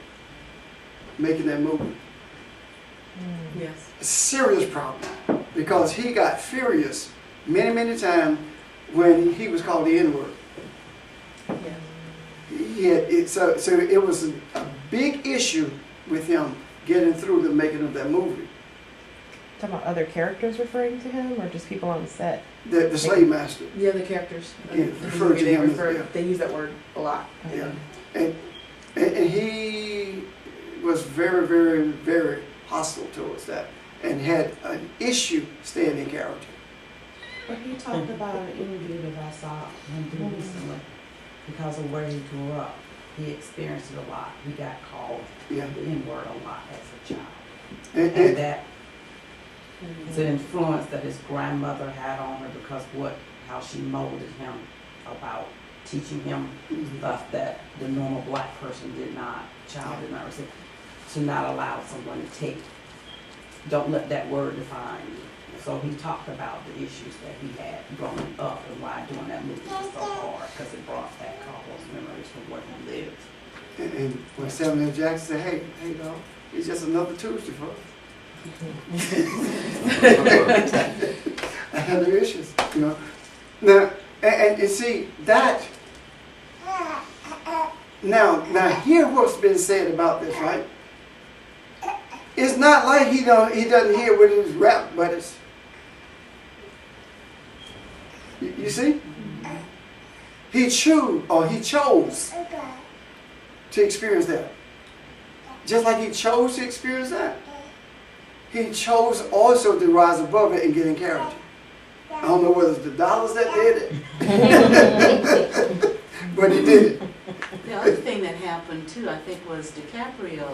making that movie. Yes. A serious problem, because he got furious many times when he was called the N-word. Yes. So it was a big issue with him getting through the making of that movie. Talking about other characters referring to him, or just people on the set? The slave master. Yeah, the characters. Yeah, referred to him as, yeah. They use that word a lot. Yeah. And he was very hostile towards that, and had an issue staying in character. But he talked about an interview that I saw him do recently, because of where he grew up. He experienced it a lot. He got called the N-word a lot as a child. And that it's an influence that his grandmother had on her, because how she molded him about teaching him stuff that the normal black person did not receive. To not allow someone to don't let that word define you. So he talked about the issues that he had growing up and why doing that movie was so hard, because it brought back all those memories from where he lived. And when Samuel Jackson said, hey dog, he's just another Tuesday for us. I had no issues, you know. Now, and you see that. Now hear what's been said about this, right? It's not like he doesn't hear with his rap buddies. You see? He chose to experience that. Just like he chose to experience that. He chose also to rise above it and get in character. I don't know whether it's the dollars that did it, but he did it. The other thing that happened too, I think, was DiCaprio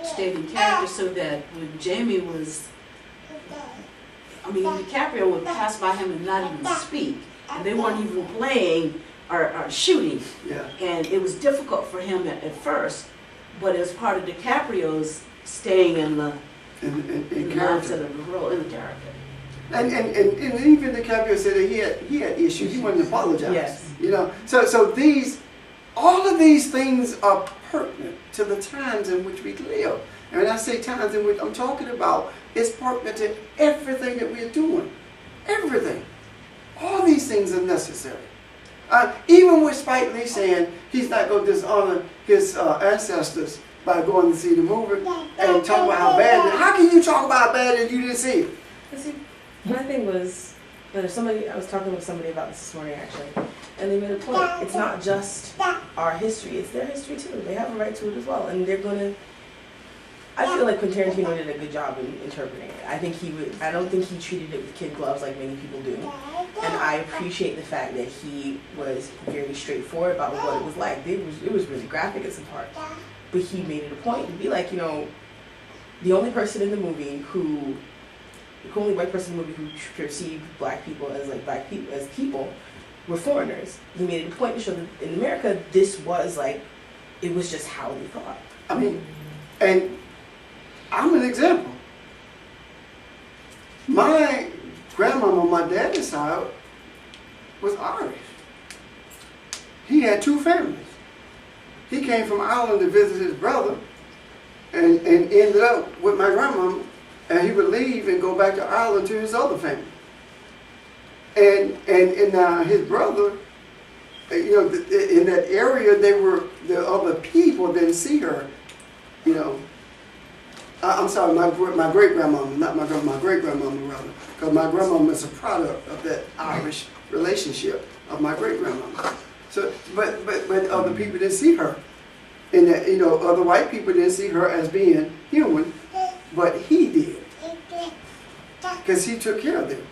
stayed in character, so that when Jamie was, DiCaprio would pass by him and not even speak, and they weren't even playing or shooting. Yeah. And it was difficult for him at first, but as part of DiCaprio's staying in the mindset of the role, in the character. And even DiCaprio said that he had issues. He wanted to apologize. Yes. You know. So all of these things are pertinent to the times in which we live. And when I say times in which I'm talking about, it's pertinent to everything that we're doing. Everything. All these things are necessary. Even with Spike Lee saying he's not going to dishonor his ancestors by going to see the movie and talk about how bad it is. How can you talk about how bad it is if you didn't see it? See, my thing was that I was talking with somebody about this morning actually, and they made a point. It's not just our history; it's their history too. They have a right to it as well, and they're gonna. I feel like Quentin Tarantino did a good job in interpreting it. I don't think he treated it with kid gloves like many people do, and I appreciate the fact that he was very straightforward about what it was like. It was really graphic at some parts, but he made it a point to be like, the only person in the movie the only white person in the movie who perceived black people as people were foreigners. He made it a point to show that in America, this was it was just how they thought. I mean, And I'm an example. My grandmama on my dad's side was Irish. He had two families. He came from Ireland to visit his brother and ended up with my grandmama, and he would leave and go back to Ireland to his other family. And his brother, you know, in that area, the other people didn't see her, you know. I'm sorry, my great-grandmama, not my grandma, my great-grandmama rather, because my grandmama is a product of that Irish relationship of my great-grandmama. So, but other people didn't see her, and that, you know, other white people didn't see her as being human, but he did, because he took care of them.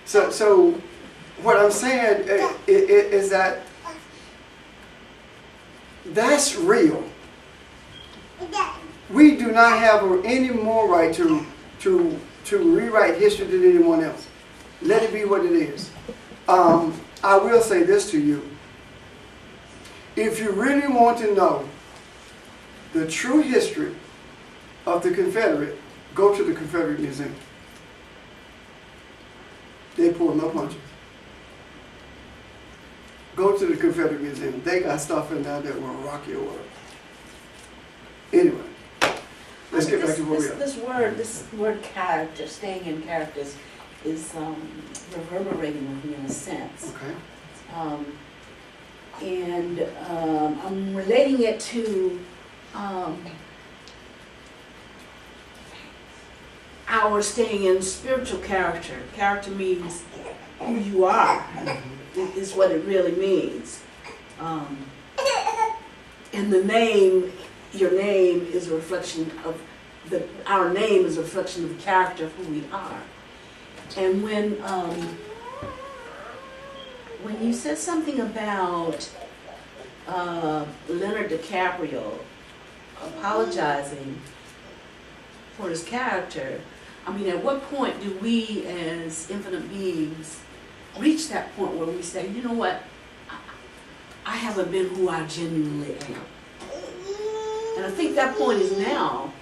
So what I'm saying is that that's real. We do not have any more right to rewrite history than anyone else. Let it be what it is. I will say this to you. If you really want to know the true history of the Confederate, go to the Confederate Museum. They pulled no punches. Go to the Confederate Museum. They got stuff in there that will rock your world. Anyway. Let's get back to where we are. This word character, staying in characters, is reverberating with me in a sense. Okay. And I'm relating it to our staying in spiritual character. Character means who you are, is what it really means. And the name, your name is a reflection of our name is a reflection of the character of who we are. And when you said something about Leonardo DiCaprio apologizing for his character, I mean, at what point do we as infinite beings reach that point where we say, you know what, I haven't been who I genuinely am? And I think that point is now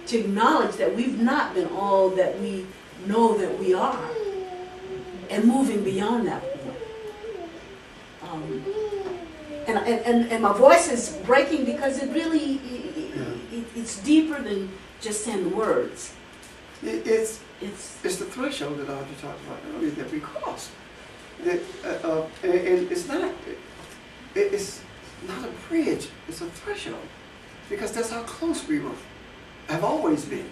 to acknowledge that we've not been all that we know that we are, and moving beyond that point. And my voice is breaking because it really, it's deeper than just saying the words. It's the threshold that Audrey talked about earlier that we cross. That and it's not a bridge. It's a threshold, because that's how close we were. Have always been.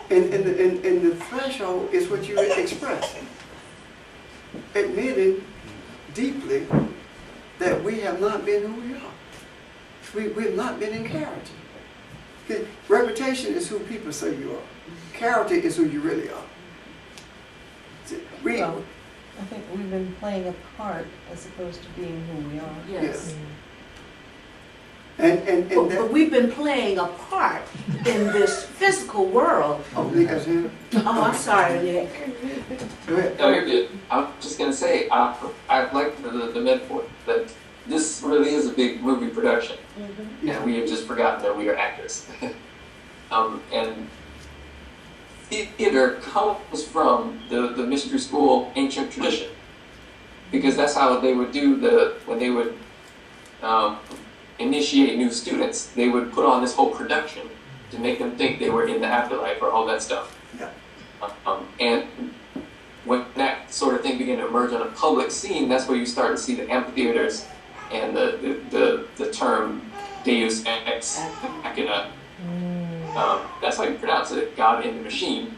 And the threshold is what you express. Admitting deeply that we have not been who we are. We have not been in character. Reputation is who people say you are. Character is who you really are. Well, I think we've been playing a part as opposed to being who we are. Yes. But we've been playing a part in this physical world. Oh, Nick has hand. Oh, I'm sorry, Nick. Go ahead. No, you're good. I'm just going to say, I like the metaphor that this really is a big movie production. Mm-hmm. And we have just forgotten that we are actors. And theater comes from the mystery school ancient tradition. Because that's how they would do when they would initiate new students, they would put on this whole production to make them think they were in the afterlife or all that stuff. Yeah. And when that sort of thing began to emerge on a public scene, that's where you start to see the amphitheaters and the term Deus ex machina. That's how you pronounce it, God in the machine.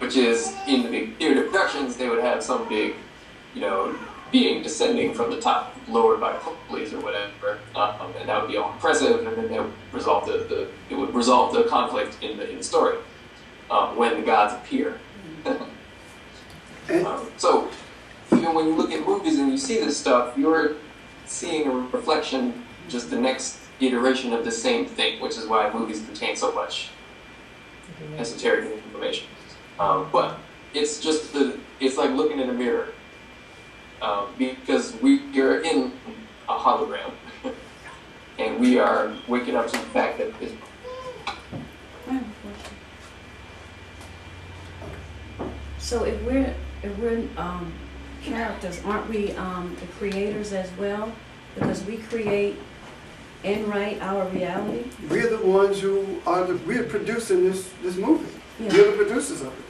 Which is, in the big theater productions, they would have some big, being descending from the top, lowered by pulleys or whatever, and that would be all impressive, and then that would resolve the conflict in the story when the gods appear. So even when you look at movies and you see this stuff, you're seeing a reflection, just the next iteration of the same thing, which is why movies contain so much esoteric information. But it's just it's like looking in a mirror. Because we are in a hologram, and we are waking up to the fact that it's So if we're characters, aren't we the creators as well? Because we create and write our reality. We're the ones who are we're producing this movie. Yeah. We're the producers of it.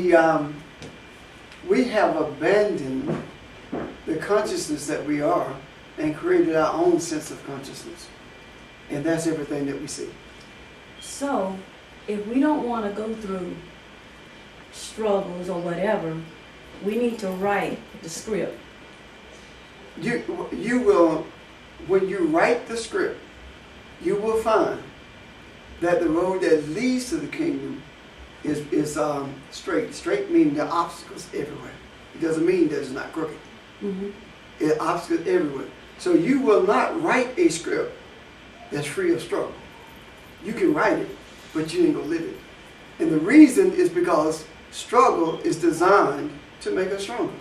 Yeah. We have abandoned the consciousness that we are and created our own sense of consciousness. And that's everything that we see. So if we don't want to go through struggles or whatever, we need to write the script. You will, when you write the script, you will find that the road that leads to the kingdom is straight. Straight meaning there are obstacles everywhere. It doesn't mean that it's not crooked. Mm-hmm. There are obstacles everywhere. So you will not write a script that's free of struggle. You can write it, but you ain't gonna live it. And the reason is because struggle is designed to make us stronger.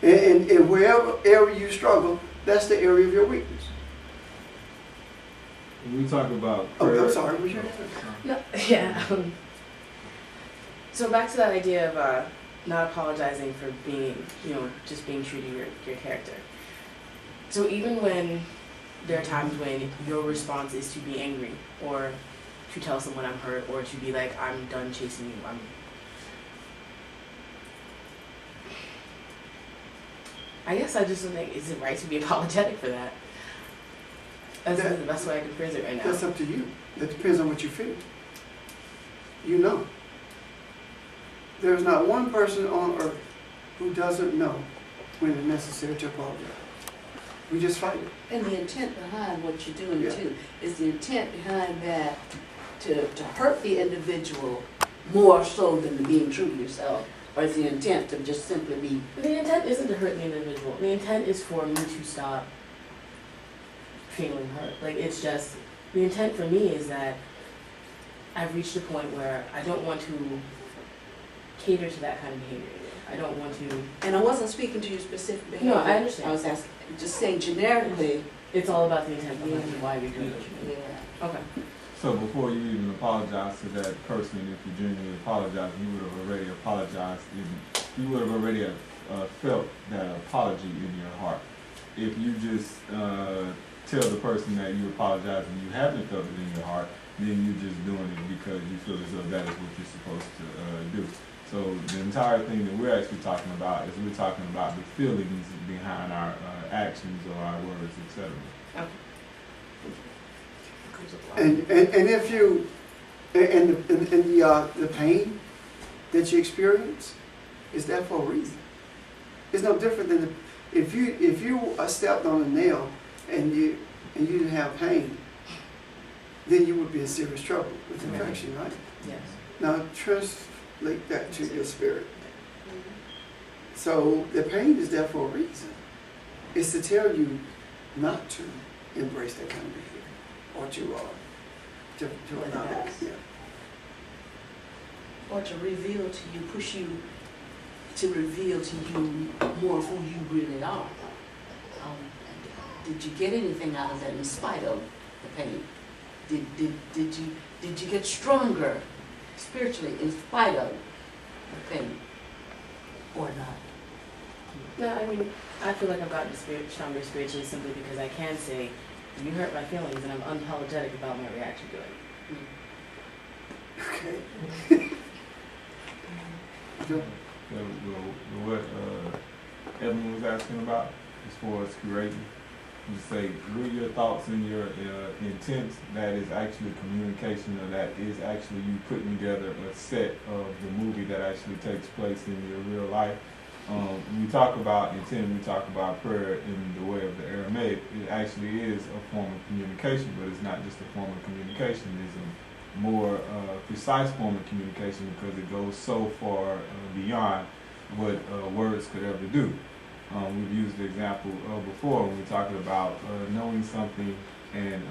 And wherever area you struggle, that's the area of your weakness. When we talk about Oh, prayer, I'm sorry. Was your No, yeah. So back to that idea of not apologizing for being, just being true to your character. So even when there are times when your response is to be angry or to tell someone I'm hurt or to be like, I'm done chasing you, I guess I just don't think, is it right to be apologetic for that? That's the best way I can phrase it right now. That's up to you. That depends on what you feel. You know. There's not one person on earth who doesn't know when it's necessary to apologize. We just fight it. And the intent behind what you're doing Yeah. too, is the intent behind that to hurt the individual more so than to being true to yourself? Or is the intent to just simply be... The intent isn't to hurt the individual. The intent is for me to stop feeling hurt. Like, it's just, the intent for me is that I've reached a point where I don't want to cater to that kind of behavior. I don't want to... And I wasn't speaking to you specific behavior. No, I understand. I was asking, just saying generically. It's all about the intent behind why we do it. Yeah. Okay. so before you even apologize to that person, if you genuinely apologize, you would have already apologized. You would have already felt that apology in your heart. If you just tell the person that you apologize and you haven't felt it in your heart, then you're just doing it because you feel as though that is what you're supposed to do. So the entire thing that we're actually talking about is we're talking about the feelings behind our actions or our words, etc. Okay. And if you, and the pain that you experience is there for a reason. It's no different than if you stepped on a nail and you didn't have pain, then you would be in serious trouble with infection, right? Yes. Now translate that to your spirit. So the pain is there for a reason. It's to tell you not to embrace that kind of behavior. Or to allow it. Yeah. Or to reveal to you, push you to reveal to you more of who you really are. Did you get anything out of that in spite of the pain? Did you get stronger spiritually in spite of the pain? Or not? No, I mean, I feel like I've gotten stronger spiritually simply because I can say, you hurt my feelings, and I'm unapologetic about my reaction to it. Okay. What Evan was asking about as far as curating, you say through your thoughts and your intents, that is actually communication, or that is actually you putting together a set of the movie that actually takes place in your real life. When we talk about intent, we talk about prayer in the way of the Aramaic. It actually is a form of communication, but it's not just a form of communication. It's a more precise form of communication because it goes so far beyond what words could ever do. We've used the example before when we're talking about knowing something and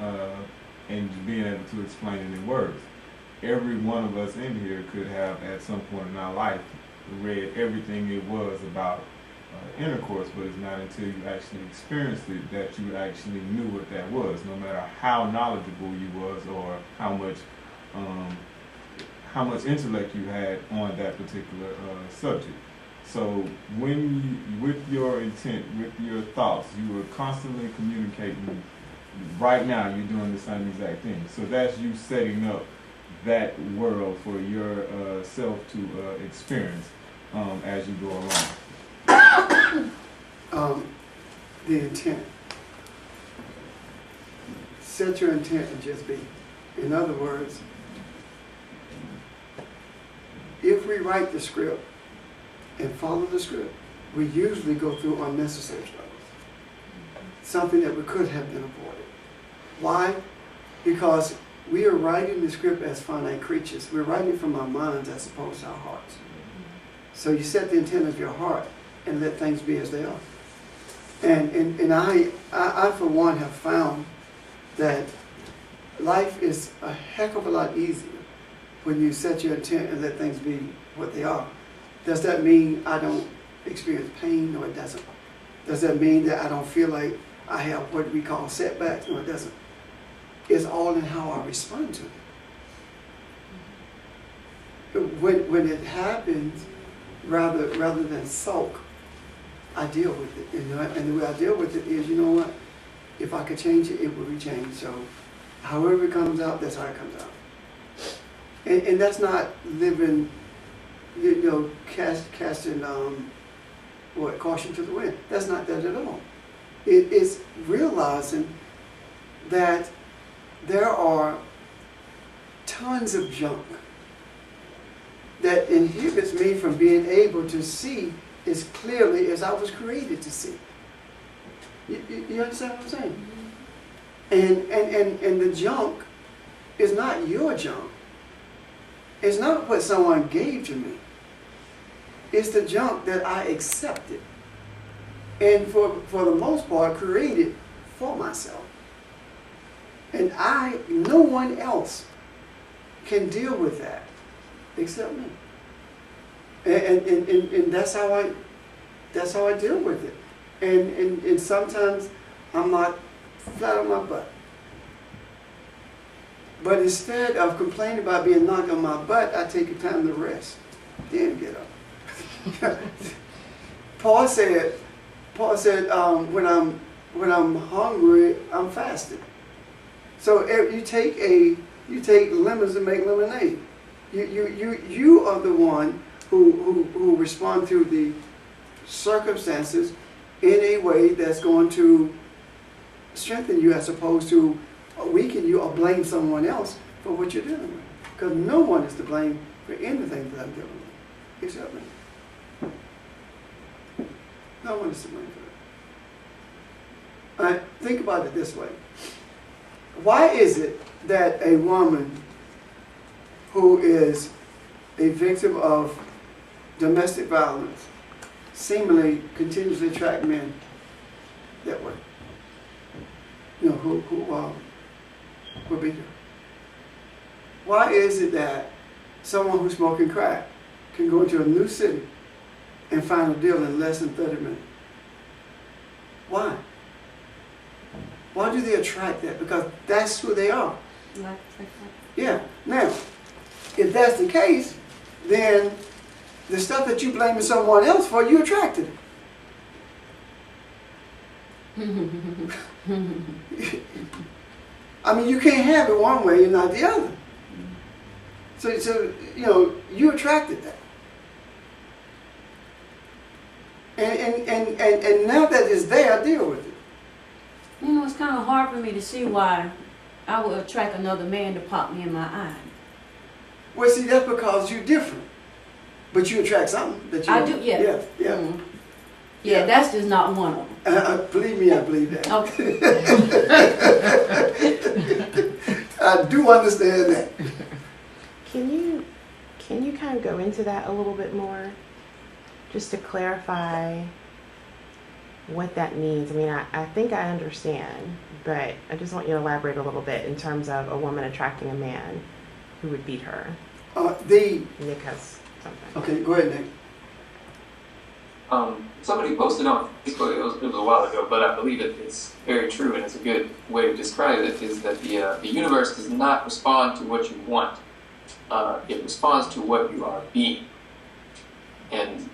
being able to explain it in words. Every one of us in here could have, at some point in our life, read everything it was about intercourse, but it's not until you actually experienced it that you actually knew what that was, no matter how knowledgeable you was or how much intellect you had on that particular subject. So when you, with your intent, with your thoughts, you were constantly communicating. Right now, you're doing the same exact thing. So that's you setting up that world for your self to experience as you go along. The intent. Set your intent and just be. In other words, if we write the script and follow the script, we usually go through unnecessary struggles. Something that we could have been avoided. Why? Because we are writing the script as finite creatures. We're writing from our minds as opposed to our hearts. So you set the intent of your heart and let things be as they are. And I for one have found that life is a heck of a lot easier when you set your intent and let things be what they are. Does that mean I don't experience pain? No, it doesn't. Does that mean that I don't feel like I have what we call setbacks? No, it doesn't. It's all in how I respond to it. When it happens, rather than sulk, I deal with it. And the way I deal with it is, you know what? If I could change it, it would be changed. So however it comes out, that's how it comes out. And that's not living, casting caution to the wind. That's not that at all. It's realizing that there are tons of junk that inhibits me from being able to see as clearly as I was created to see. You understand what I'm saying? And the junk is not your junk. It's not what someone gave to me. It's the junk that I accepted. And for the most part, created for myself. And no one else can deal with that except me. And that's how I deal with it. And sometimes I'm not flat on my butt. But instead of complaining about being knocked on my butt, I take the time to rest, then get up. Paul said, when I'm hungry, I'm fasting. So you take lemons and make lemonade. You are the one who respond to the circumstances in a way that's going to strengthen you as opposed to weaken you or blame someone else for what you're dealing with. Because no one is to blame for anything that I'm dealing with except me. No one is to blame for it. Think about it this way. Why is it that a woman who is a victim of domestic violence seemingly continuously attract men that way? Who beat her? Why is it that someone who's smoking crack can go into a new city and find a deal in less than 30 minutes? Why? Why do they attract that? Because that's who they are. Yeah. Now, if that's the case, then the stuff that you blaming someone else for, you attracted it. I mean, you can't have it one way and not the other. So you attracted that. And now that it's there, I deal with it. It's kind of hard for me to see why I would attract another man to pop me in my eye. Well, see, that's because you're different. But you attract something that you I don't. do, yeah. Yeah. Mm-hmm. Yeah, that's just not one of them. Believe me, I believe that. Okay. I do understand that. Can you kind of go into that a little bit more, just to clarify what that means? I mean, I think I understand, but I just want you to elaborate a little bit in terms of a woman attracting a man who would beat her. Nick has something. Okay, go ahead, Nick. somebody posted on Facebook, it was a while ago, but I believe it's very true, and it's a good way to describe it, is that the universe does not respond to what you want. It responds to what you are being. And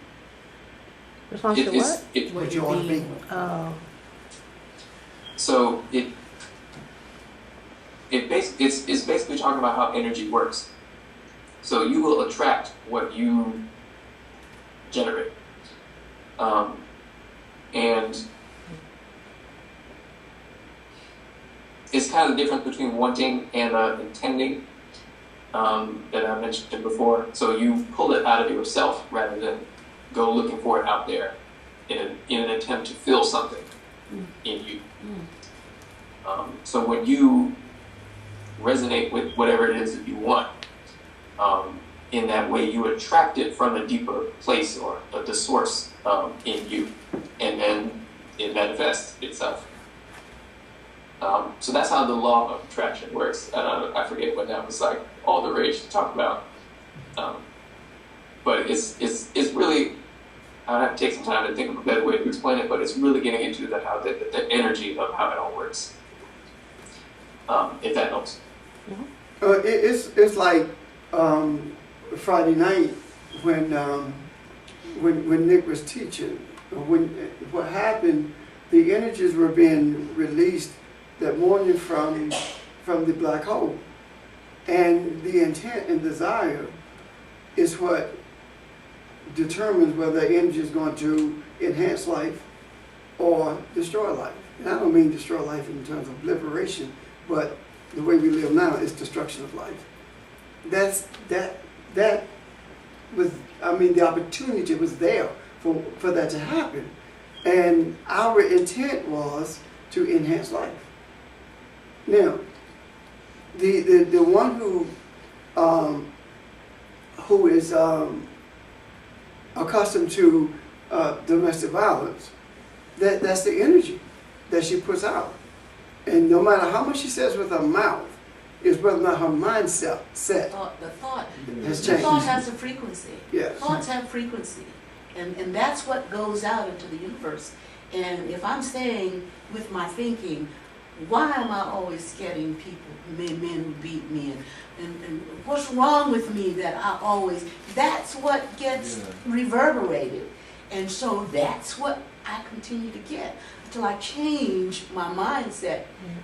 Response to what? What you want to be. Oh. So it's basically talking about how energy works. So you will attract what you generate. And it's kind of the difference between wanting and intending that I mentioned before. So you pull it out of yourself rather than go looking for it out there in an attempt to fill something in you. So when you resonate with whatever it is that you want, in that way you attract it from a deeper place or the source in you, and then it manifests itself. So that's how the law of attraction works. I forget what that was like all the rage to talk about, but it's really, I have to take some time to think of a better way to explain it, but it's really getting into how the energy of how it all works. If that helps. It's like Friday night when Nick was teaching. What happened? The energies were being released that morning from the black hole, and the intent and desire is what determines whether the energy is going to enhance life or destroy life. And I don't mean destroy life in terms of liberation, but the way we live now is destruction of life. That was, I mean, the opportunity was there for that to happen. And our intent was to enhance life. Now, the one who is accustomed to domestic violence, that's the energy that she puts out. And no matter how much she says with her mouth, is whether or not her mindset The thought has The changed. thought has a frequency. Yes. Thoughts have frequency. And that's what goes out into the universe. And if I'm saying with my thinking, why am I always getting people, men who beat me, and what's wrong with me that I always, that's what gets reverberated. And so that's what I continue to get until I change my mindset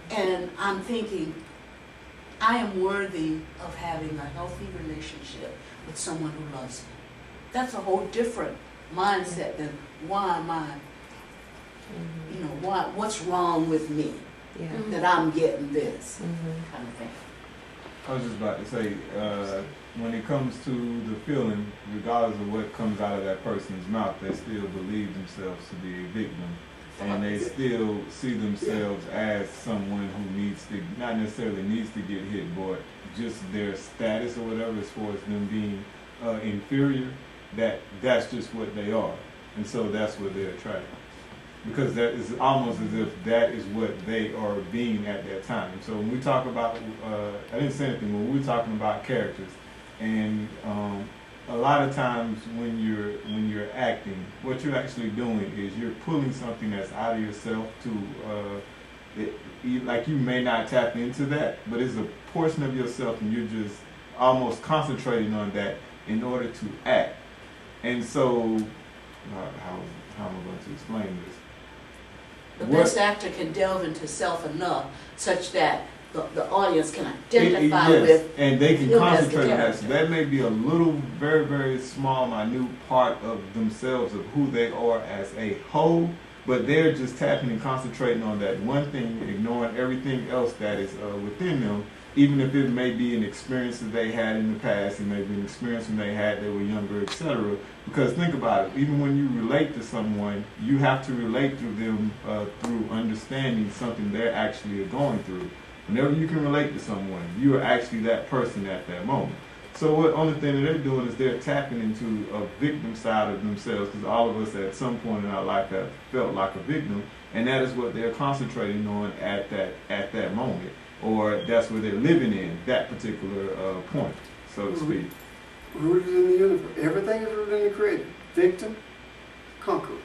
and I'm thinking, I am worthy of having a healthy relationship with someone who loves me. That's a whole different mindset than why am I, what's wrong with me that I'm getting this kind of thing. I was just about to say, when it comes to the feeling, regardless of what comes out of that person's mouth, they still believe themselves to be a victim. And they still see themselves as someone who needs to, not necessarily needs to get hit, but just their status or whatever, as far as them being inferior, that's just what they are. And so that's what they're attracted. Because that is almost as if that is what they are being at that time. So when we talk about, I didn't say anything, when we're talking about characters, and a lot of times when you're acting, what you're actually doing is you're pulling something that's out of yourself to, like you may not tap into that, but it's a portion of yourself and you're just almost concentrating on that in order to act. And so, how am I going to explain this? The best actor can delve into self enough such that the audience can identify with, and they can concentrate on that. character. So that may be a little, very, very small, minute part of themselves, of who they are as a whole, but they're just tapping and concentrating on that one thing, ignoring everything else that is within them, even if it may be an experience that they had in the past, it may be an experience when they had, they were younger, etc. Because think about it, even when you relate to someone, you have to relate to them through understanding something they're actually going through. Whenever you can relate to someone, you are actually that person at that moment. So what only thing that they're doing is they're tapping into a victim side of themselves, because all of us at some point in our life have felt like a victim, and that is what they're concentrating on at that moment, or that's where they're living in that particular point, so to speak. Rooted in the universe. Everything is rooted in the Creator. Victim, conqueror.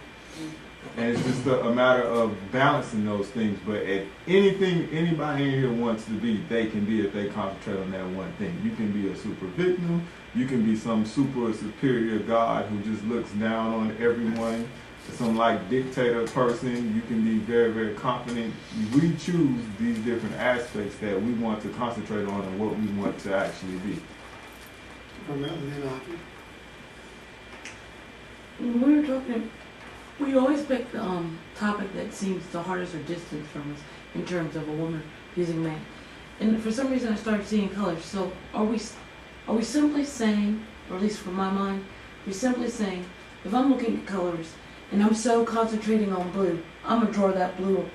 And it's just a matter of balancing those things. But at anything anybody in here wants to be, they can be if they concentrate on that one thing. You can be a super victim. You can be some super superior God who just looks down on everyone. Some like dictator person. You can be very, very confident. We choose these different aspects that we want to concentrate on and what we want to actually be. When we were talking, we always pick the topic that seems the hardest or distant from us in terms of a woman using man. And for some reason I started seeing colors. So are we simply saying, or at least from my mind, we're simply saying, if I'm looking at colors and I'm so concentrating on blue, I'm gonna draw that blue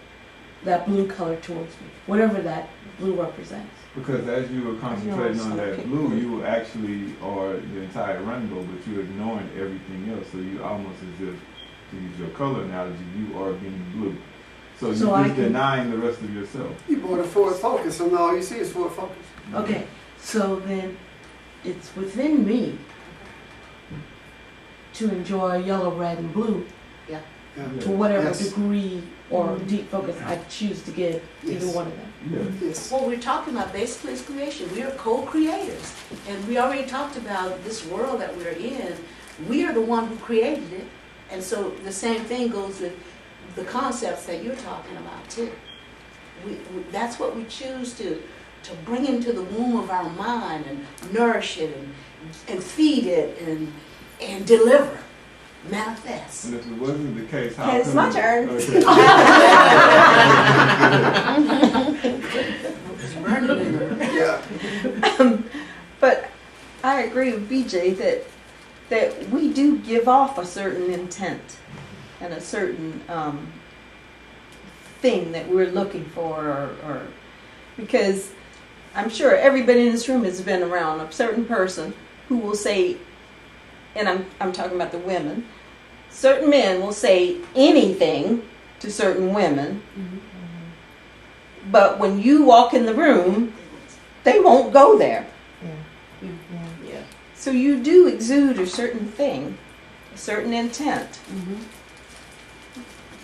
color towards me, whatever that blue represents. Because as you were concentrating on that blue, you actually are the entire rainbow, but you're ignoring everything else. So you almost as if, to use your color analogy, you are being blue. So you're just denying the rest of yourself. You brought a forward focus, and all you see is forward focus. Okay, so then it's within me to enjoy yellow, red, and blue to whatever degree or deep focus I choose to give either one of them. Yes. What we're talking about basically is creation. We are co-creators. And we already talked about this world that we're in. We are the one who created it. And so the same thing goes with the concepts that you're talking about too. That's what we choose to bring into the womb of our mind and nourish it and feed it and deliver, manifest. And if it wasn't the case, how Okay, it's my turn. But I agree with BJ that we do give off a certain intent and a certain thing that we're looking for, or because I'm sure everybody in this room has been around a certain person who will say, and I'm talking about the women, certain men will say anything to certain women, but when you walk in the room, they won't go there. Yeah. So you do exude a certain thing, a certain intent.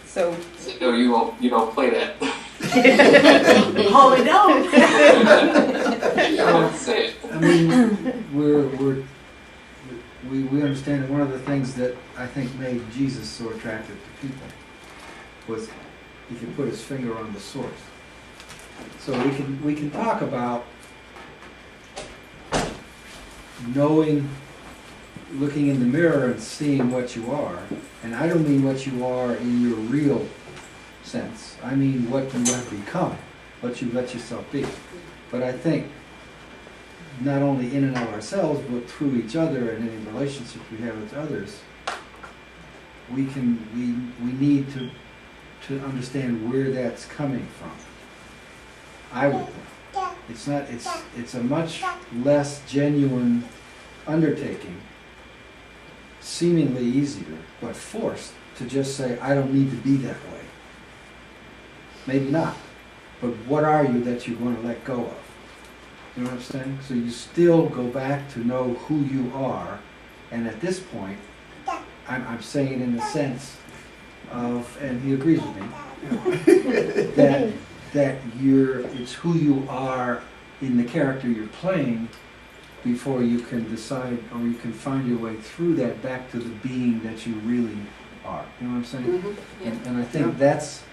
So No, you don't play that. Oh, we don't. You don't say it. I mean, we understand that one of the things that I think made Jesus so attractive to people was he could put his finger on the source. So we can talk about knowing, looking in the mirror and seeing what you are, and I don't mean what you are in your real sense. I mean what you have become, what you let yourself be. But I think not only in and of ourselves, but through each other and any relationships we have with others, we need to understand where that's coming from. I would think it's a much less genuine undertaking, seemingly easier, but forced to just say, I don't need to be that way. Maybe not, but what are you that you're going to let go of? You know what I'm saying? So you still go back to know who you are, and at this point, I'm saying in the sense of, and he agrees with me, that it's who you are in the character you're playing before you can decide, or you can find your way through that back to the being that you really are. You know what I'm saying? And I think that's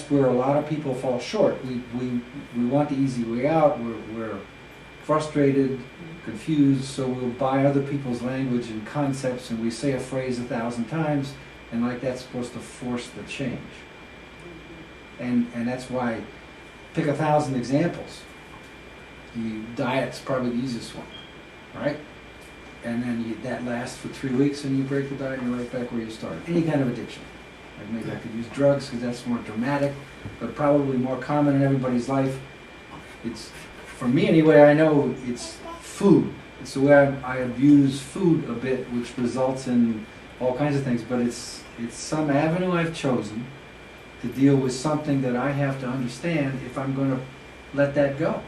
where a lot of people fall short. We want the easy way out. We're frustrated, confused, so we'll buy other people's language and concepts, and we say a phrase 1,000 times, and like that's supposed to force the change. And that's why, pick 1,000 examples. Diet's probably the easiest one, right? And then that lasts for 3 weeks, and you break the diet, and you're right back where you started. Any kind of addiction. Like maybe I could use drugs because that's more dramatic, but probably more common in everybody's life. It's, for me anyway, I know it's food. It's the way I abuse food a bit, which results in all kinds of things, but it's some avenue I've chosen to deal with something that I have to understand if I'm going to let that go.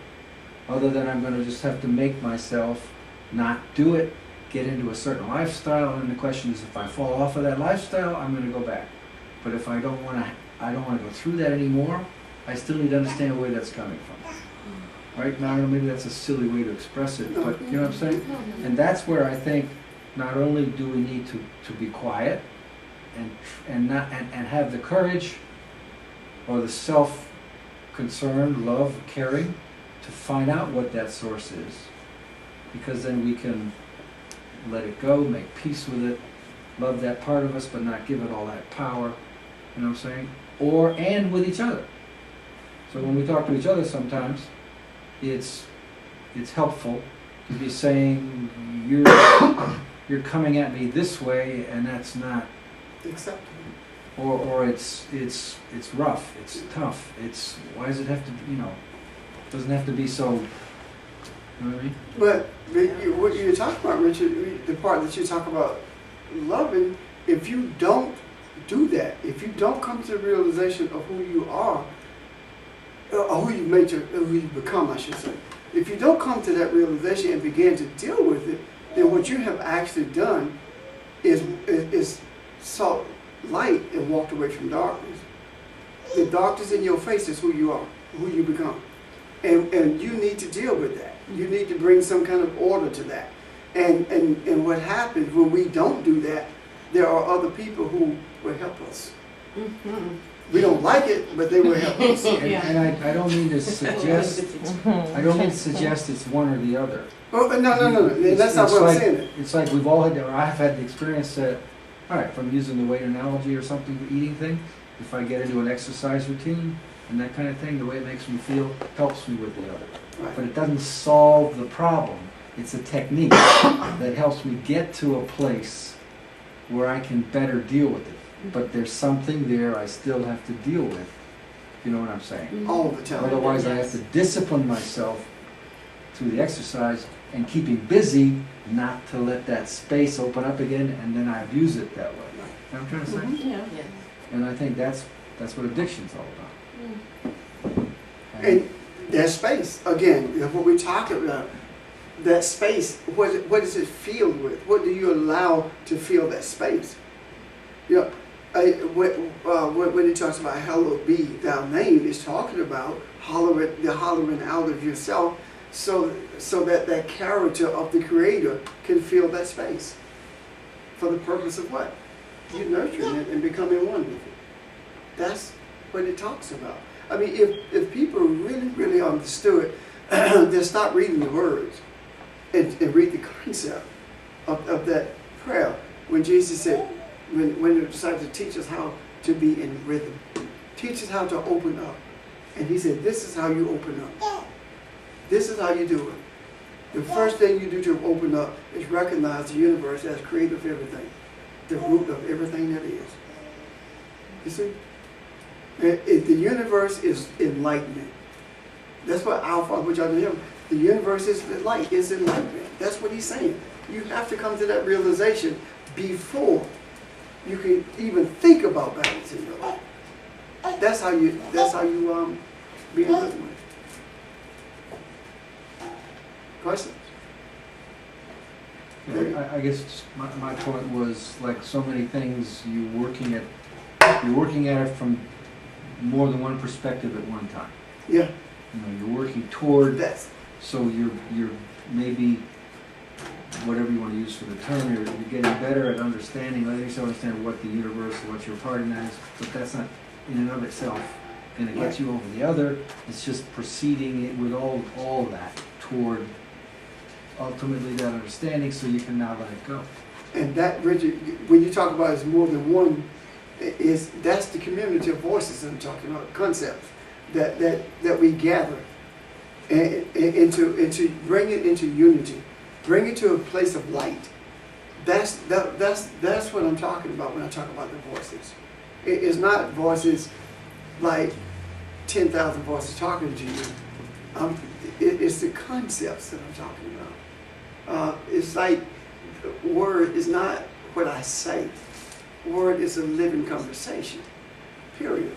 Other than I'm going to just have to make myself not do it, get into a certain lifestyle, and the question is, if I fall off of that lifestyle, I'm going to go back. But if I don't want to go through that anymore, I still need to understand where that's coming from. Right? Now, maybe that's a silly way to express it, but you know what I'm saying? And that's where I think not only do we need to be quiet and have the courage or the self-concern, love, caring to find out what that source is, because then we can let it go, make peace with it, love that part of us, but not give it all that power. You know what I'm saying? And with each other. So when we talk to each other sometimes, it's helpful to be saying, you're coming at me this way, and that's not acceptable. Or it's rough, it's tough, why does it have to be, doesn't have to be so, you know what I mean? But what you're talking about, Richard, the part that you talk about loving, if you don't do that, if you don't come to the realization of who you are, or who you become, I should say, if you don't come to that realization and begin to deal with it, then what you have actually done is sought light and walked away from darkness. The darkness in your face is who you are, who you become. And you need to deal with that. You need to bring some kind of order to that. And what happens when we don't do that, there are other people who will help us. Mm-hmm. We don't like it, but they will help us. And I don't mean to suggest it's one or the other. Oh, no. That's not what I'm saying. It's like we've all had, or I've had the experience that, all right, if I'm using the weight analogy or something, the eating thing, if I get into an exercise routine and that kind of thing, the way it makes me feel helps me with the other. Right. But it doesn't solve the problem. It's a technique that helps me get to a place where I can better deal with it. But there's something there I still have to deal with. You know what I'm saying? All the time. Otherwise, I have to discipline myself through the exercise and keeping busy, not to let that space open up again, and then I abuse it that way. You know what I'm trying to say? Mm-hmm. Yeah. And I think that's what addiction's all about. And that space, again, what we're talking about, that space, what is it filled with? What do you allow to fill that space? When he talks about hallowed be thy name, he's talking about the hollowing out of yourself so that character of the Creator can fill that space. For the purpose of what? You nurturing it and becoming one with it. That's what it talks about. I mean, if people really, really understood, they'll stop reading the words and read the concept of that prayer. When Jesus said, when the disciples teach us how to be in rhythm, teach us how to open up. And he said, this is how you open up. This is how you do it. The first thing you do to open up is recognize the universe as creator of everything, the root of everything that is. You see? The universe is enlightenment. That's what our Father, which are in heaven, the universe is the light, is enlightenment. That's what he's saying. You have to come to that realization before you can even think about balancing your life. That's how you be in rhythm. Questions? I guess my point was, like so many things, you're working at it from more than one perspective at one time. Yeah. You're working toward that. So you're maybe, whatever you want to use for the term, you're getting better at understanding, letting yourself understand what the universe, what your part in that is, but that's not in and of itself going to get you over the other. It's just proceeding it with all that toward ultimately that understanding, so you can now let it go. And that, Richard, when you talk about it's more than one, that's the community of voices that I'm talking about, concepts that we gather and to bring it into unity, bring it to a place of light. That's what I'm talking about when I talk about the voices. It's not voices like 10,000 voices talking to you. It's the concepts that I'm talking about. It's like word is not what I say. Word is a living conversation. Period.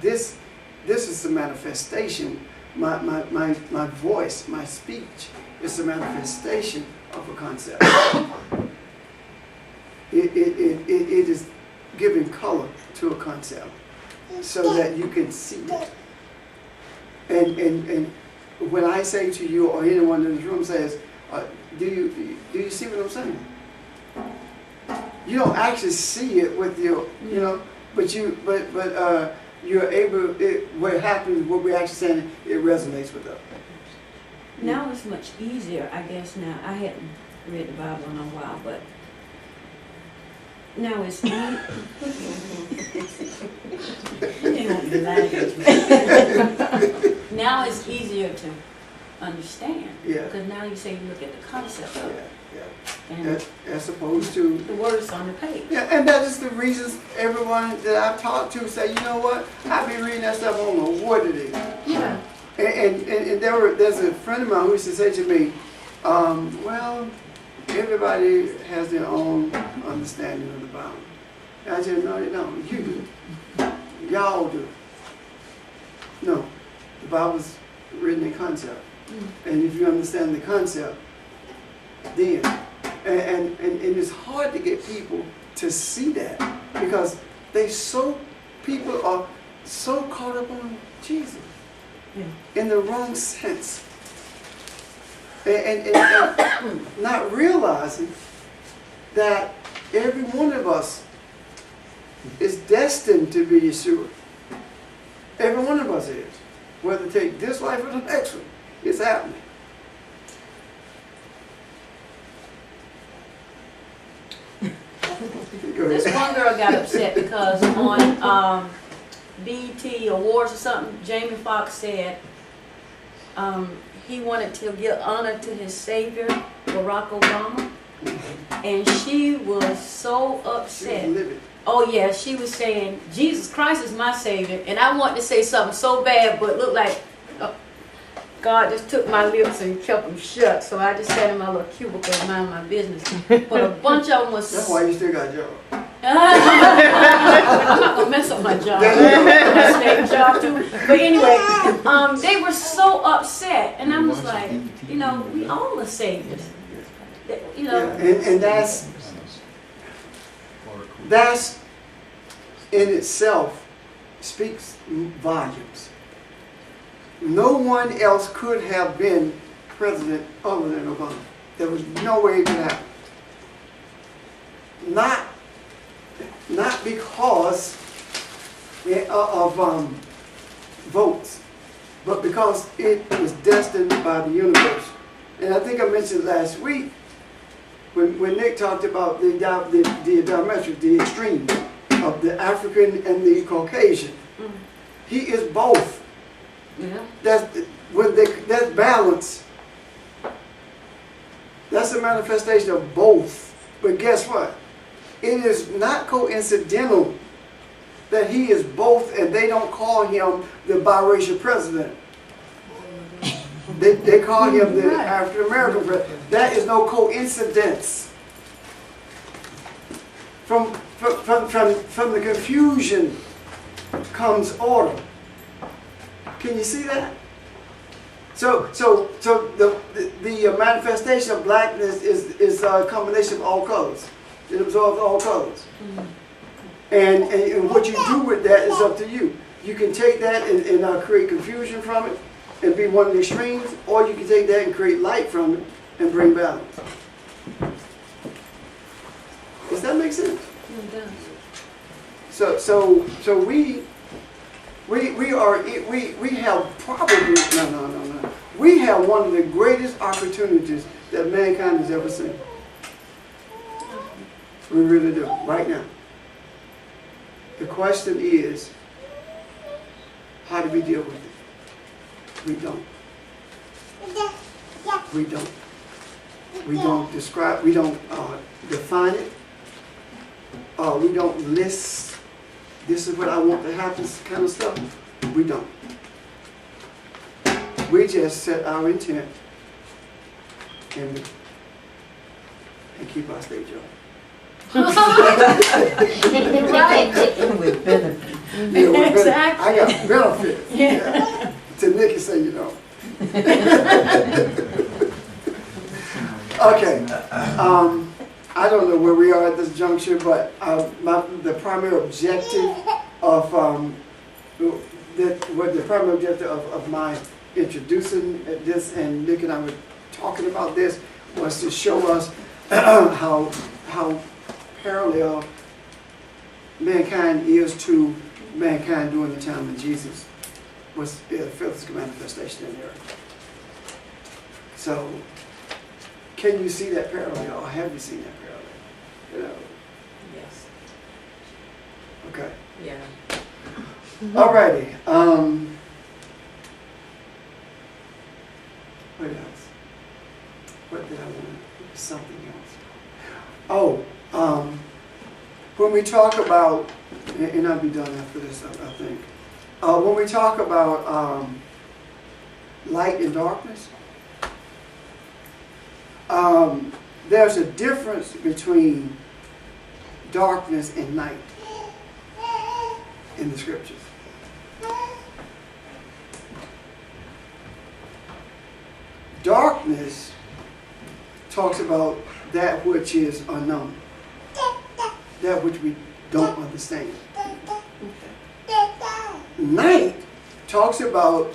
This is the manifestation. My voice, my speech is the manifestation of a concept. It is giving color to a concept so that you can see it. And when I say to you, or anyone in this room says, do you see what I'm saying? You don't actually see it with your, but you're able. What happens? What we're actually saying, it resonates with us. Now it's much easier, I guess. Now I hadn't read the Bible in a while, but now it's now it's easier to understand. Yeah. Because now you say you look at the concept of it. Yeah. And as opposed to the words on the page. Yeah, and that is the reasons everyone that I've talked to say, you know what, I be reading that stuff, I don't know what it is. Yeah. And there's a friend of mine who used to say to me, well, everybody has their own understanding of the Bible. And I said, no, they don't. You do. Y'all do. No, the Bible's written in concept. And if you understand the concept, then, and it's hard to get people to see that because people are so caught up on Jesus in the wrong sense. And not realizing that every one of us is destined to be Yeshua. Every one of us is. Whether to take this life or the next one, it's happening. This one girl got upset because on BET Awards or something, Jamie Foxx said he wanted to give honor to his savior, Barack Obama, and she was so upset. Oh yeah, she was saying, Jesus Christ is my savior, and I wanted to say something so bad, but it looked like God just took my lips and kept them shut, so I just sat in my little cubicle and mind my business. But a bunch of them was... That's why you still got a job. I'm not going to mess up my job. My state job too. But anyway, they were so upset, and I was like, we all are saviors. And that's in itself speaks volumes. No one else could have been president other than Obama. There was no way it could happen. Not because of votes, but because it was destined by the universe. And I think I mentioned last week when Nick talked about the diametric, the extreme of the African and the Caucasian. He is both. Yeah. That's balance. That's a manifestation of both. But guess what? It is not coincidental that he is both, and they don't call him the biracial president. They call him the African American president. That is no coincidence. From the confusion comes order. Can you see that? So the manifestation of blackness is a combination of all colors. It absorbs all colors. And what you do with that is up to you. You can take that and create confusion from it and be one of the extremes, or you can take that and create light from it and bring balance. Does that make sense? It does. So we have probably no. We have one of the greatest opportunities that mankind has ever seen. We really do, right now. The question is, how do we deal with it? We don't. We don't. We don't describe, we don't define it. We don't list, this is what I want to happen, kind of stuff. We don't. We just set our intent and keep our state job. Right. With benefits. Yeah, Exactly. I got benefits. Yeah. To Nick and say, Okay. at this juncture, but the primary objective of of my introducing this, and Nick and I were talking about this, was to show us how parallel mankind is to mankind during the time that Jesus was the physical manifestation in the earth. So, can you see that parallel, or have you seen that parallel? You know? Yes. Okay. Yeah. Alrighty. What else? What did I want? Something else. Oh, when we talk about, and I'll be done after this, I think. When we talk about light and darkness, there's a difference between darkness and night in the scriptures. Darkness talks about that which is unknown, that which we don't understand. Night talks about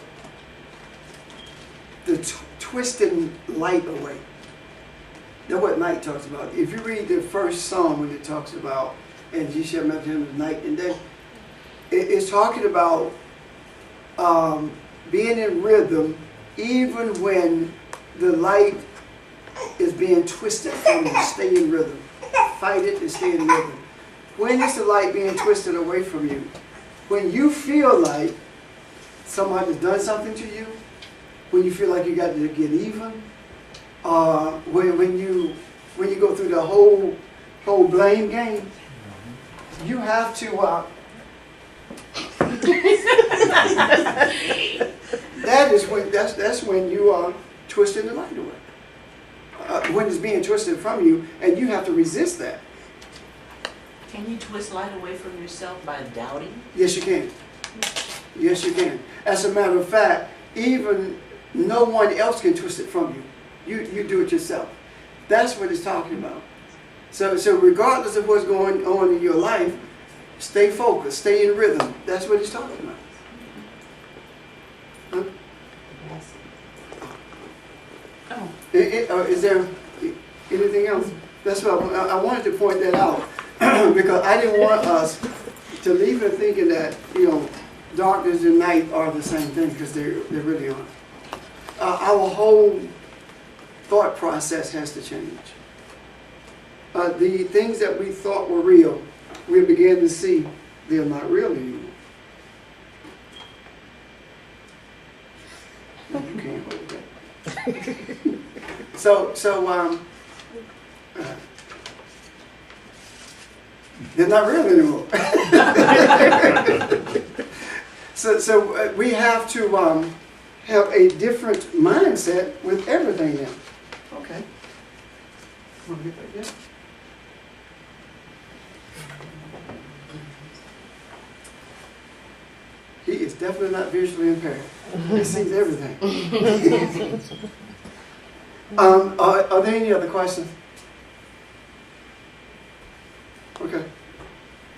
the twisting light away. That's what night talks about. If you read the first Psalm when it talks about, and ye shall measure him as night and day, it's talking about being in rhythm even when the light is being twisted from you. Stay in rhythm. Fight it and stay in rhythm. When is the light being twisted away from you? When you feel like somebody's done something to you, when you feel like you got to get even, when you go through the whole blame game, you have to. That's when you are twisting the light away. When it's being twisted from you, and you have to resist that. Can you twist light away from yourself by doubting? Yes, you can. Yes, you can. As a matter of fact, even no one else can twist it from you. You do it yourself. That's what it's talking about. So regardless of what's going on in your life, stay focused, stay in rhythm. That's what he's talking about. Huh? Oh. Is there anything else? That's what I wanted to point that out because I didn't want us to leave it thinking that darkness and night are the same thing, because they really aren't. Our whole thought process has to change. The things that we thought were real, we began to see they're not real anymore. You can't hold that. They're not real anymore. so we have to have a different mindset with everything now. Okay. Want to get that yet? He is definitely not visually impaired. He sees everything. Are there any other questions? Okay.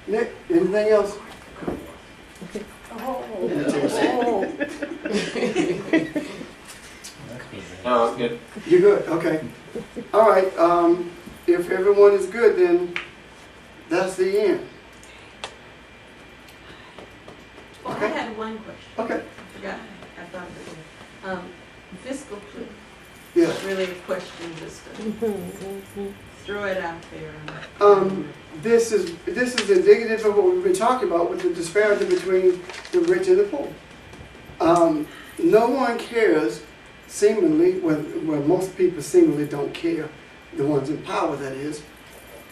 Nick, anything else? No, I'm good. You're good, okay. All right, if everyone is good, then that's the end. Well, I had one question. Okay. I forgot. I thought it was fiscal cliff. Yeah. Not really a question, just to throw it out there. This is indicative of what we've been talking about with the disparity between the rich and the poor. No one cares, seemingly, well, most people seemingly don't care, the ones in power that is,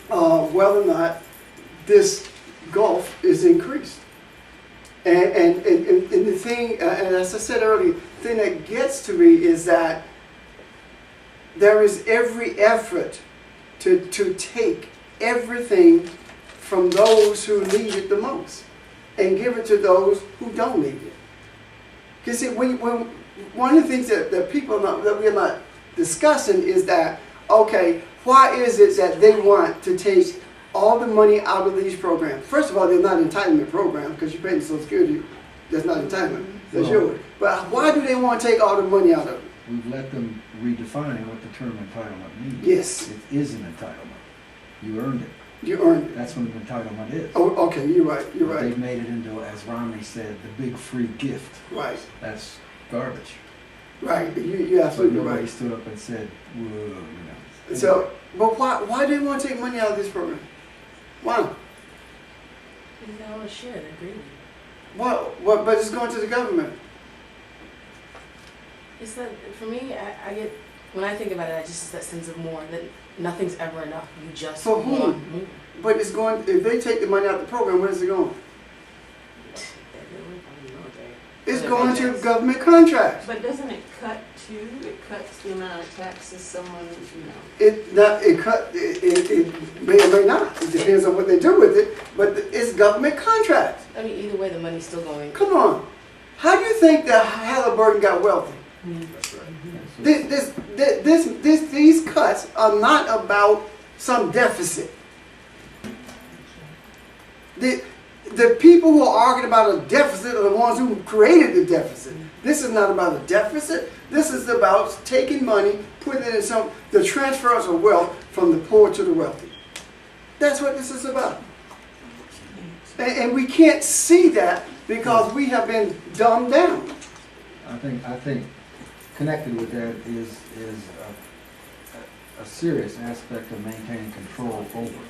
whether or not this gulf is increased. And the thing, and as I said earlier, the thing that gets to me is that there is every effort to take everything from those who need it the most and give it to those who don't need it. Because see, when one of the things that people that we're not discussing is that, okay, why is it that they want to take all the money out of these programs. First of all, they're not entitlement programs because you pay the Social Security. That's not entitlement. That's Well- yours. But why do they want to take all the money out of it? We've let them redefine what the term entitlement means. Yes. It is an entitlement. You earned it. You earned it. That's what an entitlement is. Oh, okay, you're right. You're But right. they've made it into, as Romney said, the big free gift. Right. That's garbage. Right. You're But absolutely nobody right. stood up and said, whoa, you know. So, but why do they want to take money out of this program? Why? Because they want to share, they're greedy. What? But it's going to the government. It's that, for me, I get, when I think about it, I just that sense of more, that nothing's ever enough. You just For whom? want more. But it's going. If they take the money out of the program, where is it going? It's going to government contracts. But doesn't it cut too? It cuts the amount of taxes someone, It may or may not. It depends on what they do with it. But it's government contracts. I mean, either way, the money's still going. Come on. How do you think that Halliburton got wealthy? These cuts are not about some deficit. The people who are arguing about a deficit are the ones who created the deficit. This is not about a deficit. This is about taking money, putting it in the transfers of wealth from the poor to the wealthy. That's what this is about. And we can't see that because we have been dumbed down. I think connected with that is a serious aspect of maintaining control over it.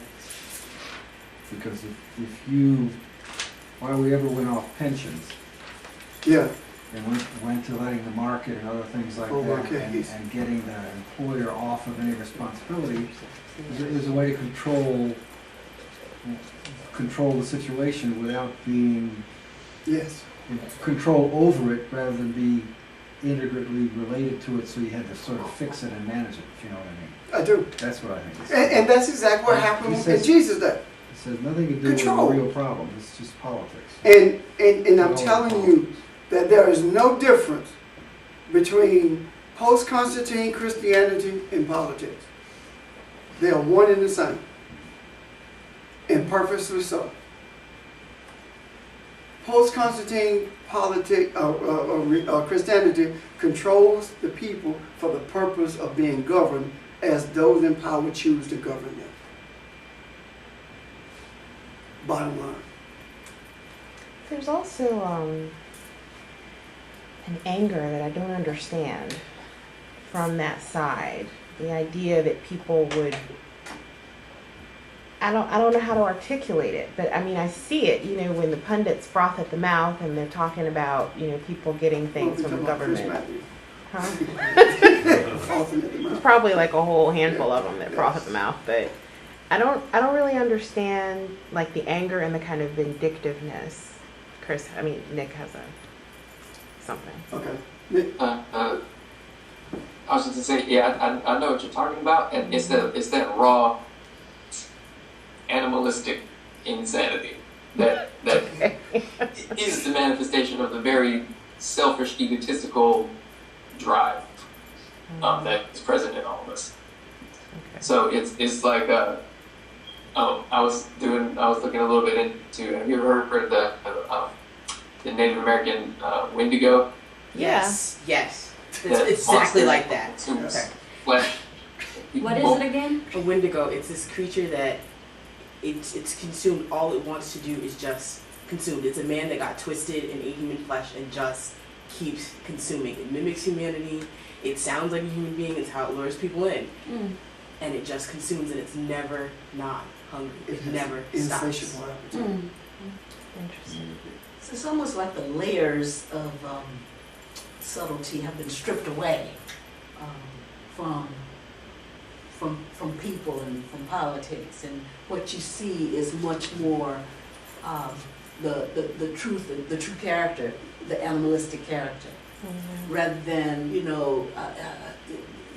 Because if you, why we ever went off pensions, Yeah. and went to letting the market and other things like that, and getting the employer off of any responsibility, is a way to control the situation without being control over it, rather than be integrally related to it, so you had to sort of fix it and manage it, if you know what I mean. I do. That's what I think. And that's exactly what happened in Jesus' day. It has nothing to do Control. with the real problem. It's just politics. And I'm telling you that there is no difference between post-Constantine Christianity and politics. They are one and the same. And purposely so. Post-Constantine Christianity controls the people for the purpose of being governed as those in power choose to govern them. Bottom line. There's also an anger that I don't understand from that side. The idea that people would, I don't know how to articulate it, but I mean, I see it, you know, when the pundits froth at the mouth and they're talking about, you know, people getting things from the government. Huh? There's probably like a whole handful of them that froth at the mouth, but I don't really understand like the anger and the kind of vindictiveness. Nick has something. Okay. I was just to say, yeah, I know what you're talking about, and it's that raw animalistic insanity that is the manifestation of the very selfish, egotistical drive that is present in all of us. Okay. So it's like I was looking a little bit into. Have you ever heard of the Native American Wendigo? Yes. Yes. That It's exactly monster like that. consumes Okay. flesh. What is it again? A Wendigo, it's this creature that it's consumed. All it wants to do is just consume. It's a man that got twisted and ate human flesh and just keeps consuming. It mimics humanity. It sounds like a human being. It's how it lures people in. And it just consumes, and it's never not hungry. It never stops. Insatiable appetite. Interesting. So it's almost like the layers of subtlety have been stripped away from people and from politics, and what you see is much more the truth, the true character, the animalistic character, rather than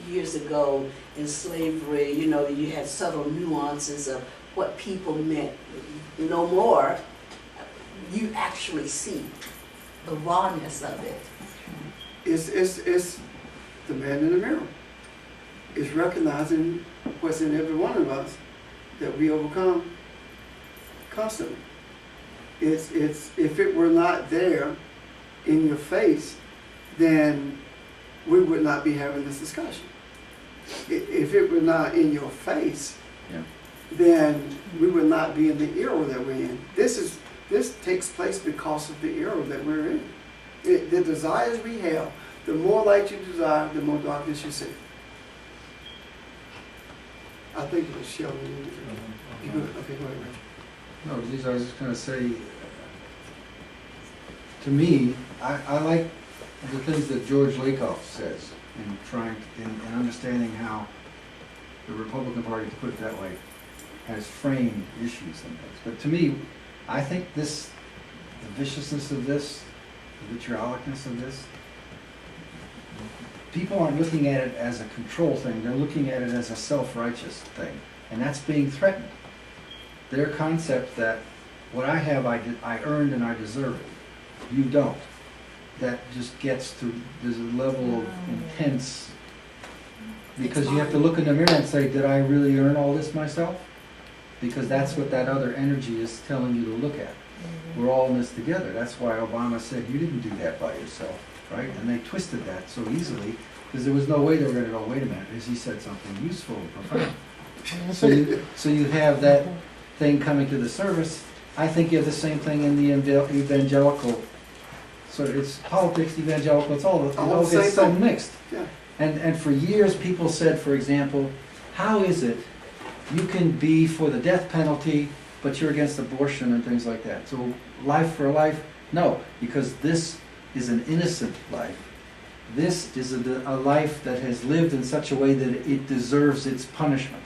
years ago in slavery, you had subtle nuances of what people meant. No more. You actually see the rawness of it. It's the man in the mirror. It's recognizing what's in every one of us, that we overcome constantly. It's if it were not there in your face, then we would not be having this discussion. If it were not in your face, Yeah. then we would not be in the era that we're in. This takes place because of the era that we're in. The desires we have, the more light you desire, the more darkness you see. I think it was Sheldon. You go, okay, go ahead, Richard. No, geez, I was just gonna say, to me, I like the things that George Lakoff says in trying, in understanding how the Republican Party, to put it that way, has framed issues sometimes. But to me, I think this, the viciousness of this, the vitriolicness of this, people aren't looking at it as a control thing, they're looking at it as a self-righteous thing. And that's being threatened. Their concept that what I have, I earned and I deserve it. You don't. That just gets to, there's a level of intense, because you have to look in the mirror and say, did I really earn all this myself? Because that's what that other energy is telling you to look at. We're all in this together. That's why Obama said, you didn't do that by yourself, right? And they twisted that so easily, because there was no way they were going to go, wait a minute, as he said something useful and profound. So you have that thing coming to the surface. I think you have the same thing in the evangelical. So it's politics, evangelical, it all gets so mixed. Yeah. And for years people said, for example, how is it you can be for the death penalty, but you're against abortion and things like that? So life for life? No, because this is an innocent life. This is a life that has lived in such a way that it deserves its punishment.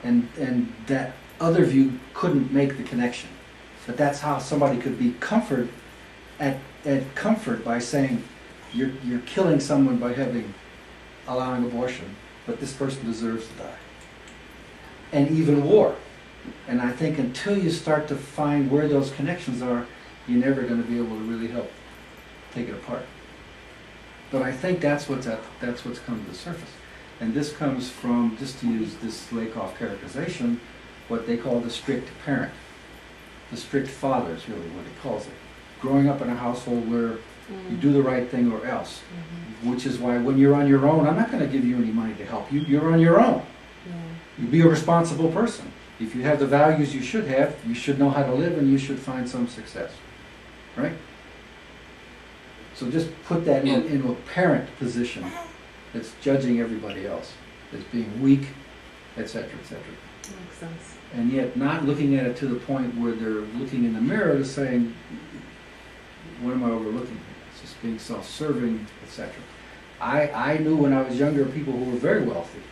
And that other view couldn't make the connection. But that's how somebody could be comfort by saying, you're killing someone by allowing abortion, but this person deserves to die. And even war. And I think until you start to find where those connections are, you're never going to be able to really help take it apart. But I think that's what's come to the surface. And this comes from, just to use this Lakoff characterization, what they call the strict parent. The strict father is really what he calls it. Growing up in a household where you do the right thing or else. Which is why when you're on your own, I'm not going to give you any money to help you. You're on your own. You be a responsible person. If you have the values you should have, you should know how to live and you should find some success. Right? So just put that in a parent position that's judging everybody else, that's being weak, etc., etc. Makes sense. And yet not looking at it to the point where they're looking in the mirror to saying, what am I overlooking? It's just being self-serving, etc. I knew when I was younger people who were very wealthy,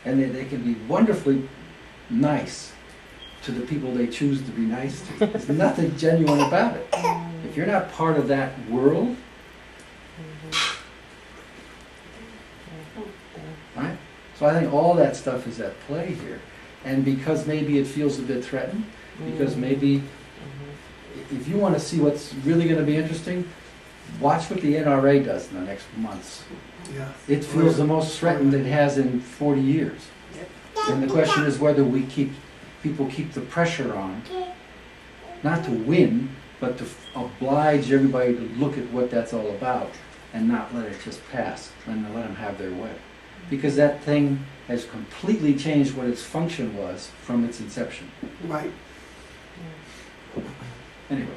and they can be wonderfully nice to the people they choose to be nice to. There's nothing genuine about it. If you're not part of that world, right? So I think all that stuff is at play here. And because maybe it feels a bit threatened, because maybe if you want to see what's really going to be interesting, watch what the NRA does in the next months. Yeah. It feels the most threatened it has in 40 years. And the question is whether people keep the pressure on, not to win, but to oblige everybody to look at what that's all about and not let it just pass and let them have their way. Because that thing has completely changed what its function was from its inception. Right. Anyway.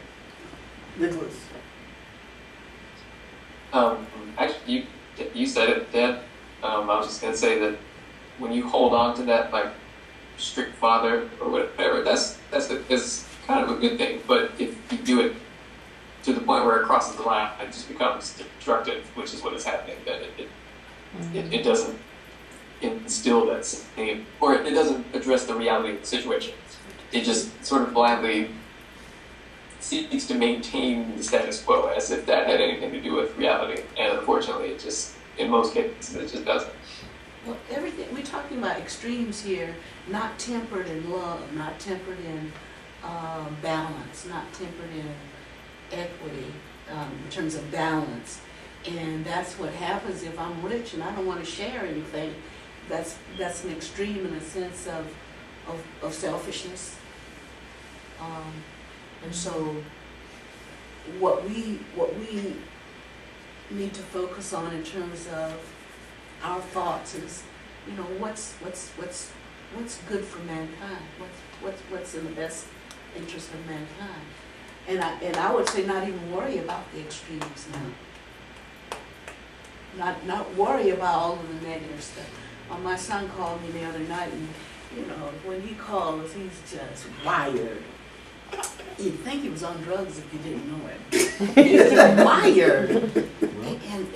Nicholas. Actually, you said it, Dad. I was just gonna say that when you hold on to that like strict father or whatever, that's kind of a good thing. But if you do it to the point where it crosses the line and just becomes destructive, which is what is happening, then it doesn't instill that same, or it doesn't address the reality of the situation. It just sort of blindly seeks to maintain the status quo as if that had anything to do with reality. And unfortunately, it just, in most cases, it just doesn't. Well, everything, we're talking about extremes here, not tempered in love, not tempered in balance, not tempered in equity, in terms of balance. And that's what happens if I'm rich and I don't want to share anything. That's an extreme in a sense of selfishness. And so what we need to focus on in terms of our thoughts is, you know, what's good for mankind, what's in the best interest of mankind. And I would say not even worry about the extremes now. Not worry about all of the negative stuff. My son called me the other night, and you know, when he calls, he's just wired. You'd think he was on drugs if you didn't know it. He's just wired. And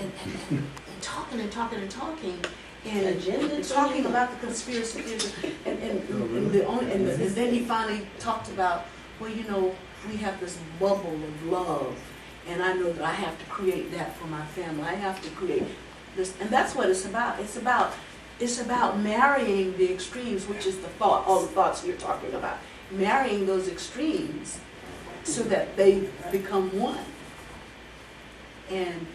talking and talking and talking. And talking about the conspiracy theories. And then he finally talked about, well, you know, we have this bubble of love. And I know that I have to create that for my family. I have to create this. And that's what it's about. It's about marrying the extremes, which is the thought, all the thoughts you're talking about. Marrying those extremes so that they become one. And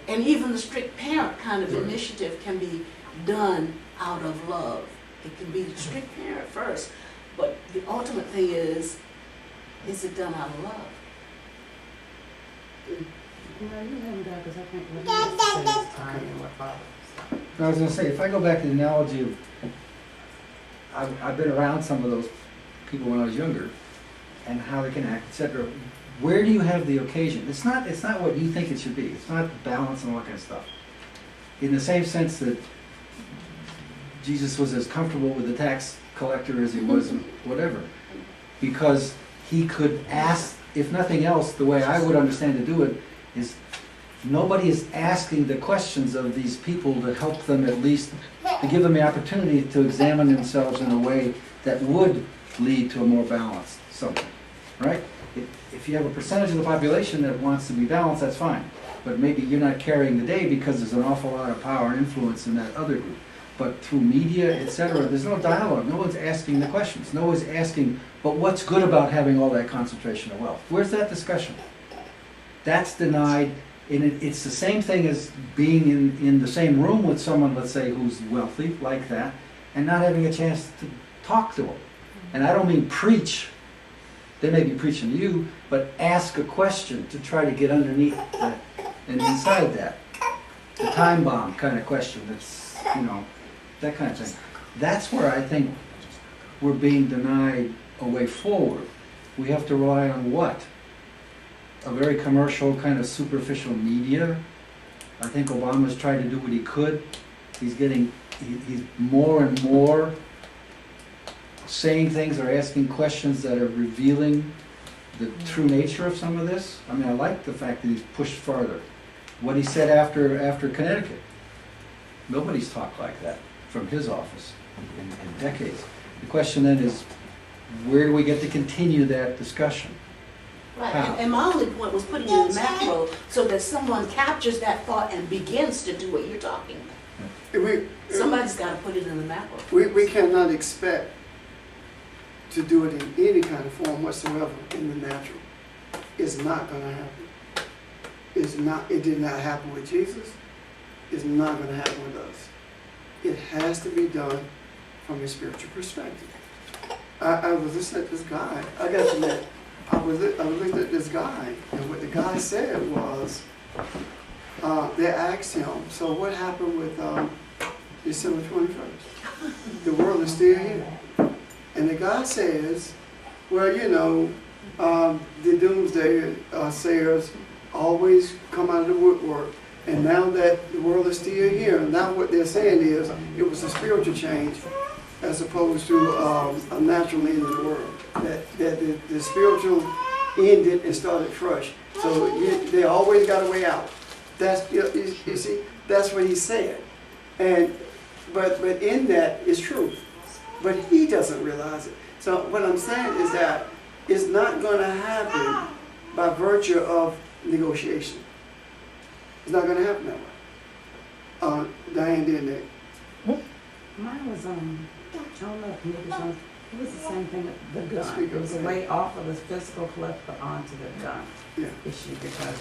and even the strict parent kind of initiative can be done out of love. It can be the strict parent first, but the ultimate thing is it done out of love? I was going to say, if I go back to the analogy of, I've been around some of those people when I was younger, and how they can act, etc. Where do you have the occasion? It's not what you think it should be. It's not balance and all that kind of stuff. In the same sense that Jesus was as comfortable with the tax collector as he was whatever, because he could ask, if nothing else, the way I would understand to do it is nobody is asking the questions of these people to help them, at least to give them the opportunity to examine themselves in a way that would lead to a more balanced something, right? If you have a percentage of the population that wants to be balanced, that's fine. But maybe you're not carrying the day because there's an awful lot of power and influence in that other group. But through media, etc., there's no dialogue. No one's asking the questions. No one's asking, but what's good about having all that concentration of wealth? Where's that discussion? That's denied. And it's the same thing as being in the same room with someone, let's say, who's wealthy, like that, and not having a chance to talk to them. And I don't mean preach. They may be preaching to you, but ask a question to try to get underneath that and inside that. The time bomb kind of question that's, you know, that kind of thing. That's where I think we're being denied a way forward. We have to rely on what? A very commercial, kind of superficial media. I think Obama's tried to do what he could. He's more and more saying things or asking questions that are revealing the true nature of some of this. I mean, I like the fact that he's pushed farther. What he said after Connecticut. Nobody's talked like that from his office in decades. The question then is, where do we get to continue that discussion? Right, and my only point was putting it in the macro so that someone captures that thought and begins to do what you're talking about. Somebody's got to put it in the macro. We cannot expect to do it in any kind of form whatsoever in the natural. It's not going to happen. It did not happen with Jesus. It's not going to happen with us. It has to be done from a spiritual perspective. I was listening to this guy. I got to admit, I was looking at this guy, and what the guy said was, they asked him, so what happened with December 21st? The world is still here. And the guy says, well, you know, the doomsday sayers always come out of the woodwork. And now that the world is still here, now what they're saying is it was a spiritual change as opposed to a natural end of the world. That the spiritual ended and started fresh. So they always got a way out. That's, you see, that's what he said. But in that is truth. But he doesn't realize it. So what I'm saying is that it's not going to happen by virtue of negotiation. It's not going to happen that way. Diane did that. Mine was, I don't know if it was the same thing with the gun. It was a way off of the physical cliff but onto the gun issue, because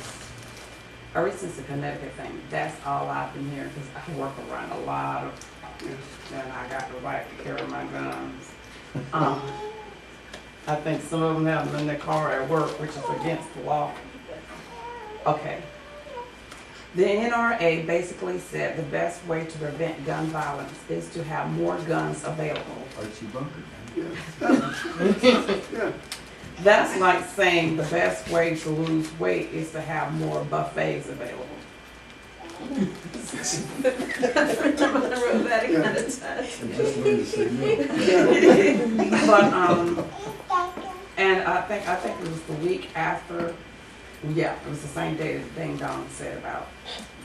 ever since the Connecticut thing, that's all I've been hearing, because I work around a lot of, and I got the right to carry my guns. I think some of them have them in their car at work, which is against the law. Okay. The NRA basically said the best way to prevent gun violence is to have more guns available. Archie Bunker. Yeah. That's like saying the best way to lose weight is to have more buffets available. I just learned to say no. But and I think it was the week after. Yeah, it was the same day that Dane Don said about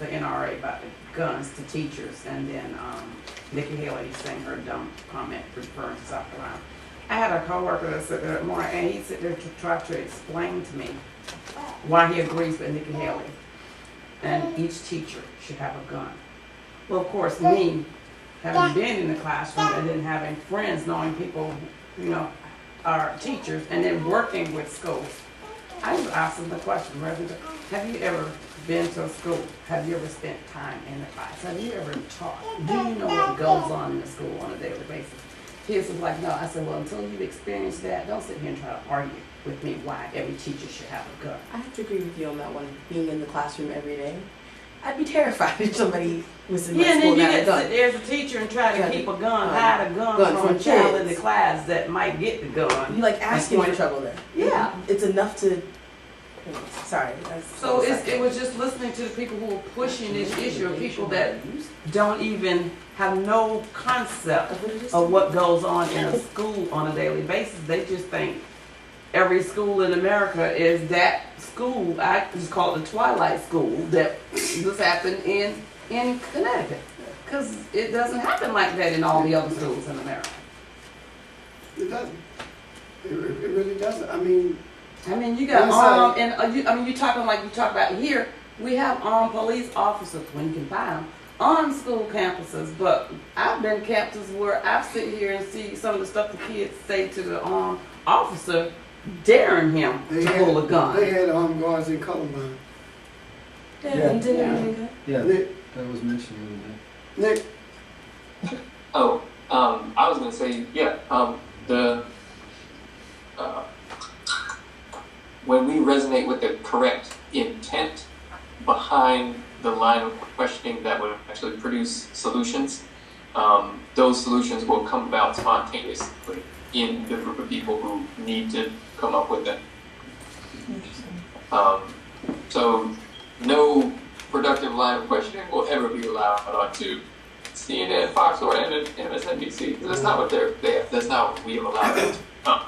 the NRA about the guns to teachers, and then Nikki Haley saying her dumb comment referring to South Carolina. I had a coworker that said that more, and he said there to try to explain to me why he agrees with Nikki Haley, and each teacher should have a gun. Well, of course, me having been in the classroom and then having friends, knowing people, you know, are teachers, and then working with schools. I was asking the question, have you ever been to a school? Have you ever spent time in the class? Have you ever taught? Do you know what goes on in the school on a daily basis? His was like, no. I said, well, until you've experienced that, don't sit here and try to argue with me why every teacher should have a gun. I have to agree with you on that one, being in the classroom every day. I'd be terrified if somebody was in my Yeah, and school then you and had a get gun. sit there as a teacher and try to Yeah. keep a gun, hide a gun from a from child in kids. the class that might get the gun. You like asking for trouble there. Yeah. It's enough to, sorry. So it was just listening to the people who are pushing this issue of people that don't even have no concept of what goes on in a school on a daily basis. They just think every school in America is that school. I just call it the Twilight School that this happened in Connecticut. Because it doesn't happen like that in all the other schools in America. It doesn't. It really doesn't. I mean, you got armed, and you talking like you talk about here. We have armed police officers when you can buy them on school campuses. But I've been campuses where I sit here and see some of the stuff the kids say to the armed officer, daring him to pull a gun. They had armed guards in Columbine. Yeah. Nick, That was mentioned the other day. Nick, Oh, I was gonna say, when we resonate with the correct intent behind the line of questioning that would actually produce solutions, those solutions will come about spontaneously in the group of people who need to come up with them. So no productive line of questioning will ever be allowed onto CNN, Fox, or MSNBC. That's not what that's not what we have allowed them to come.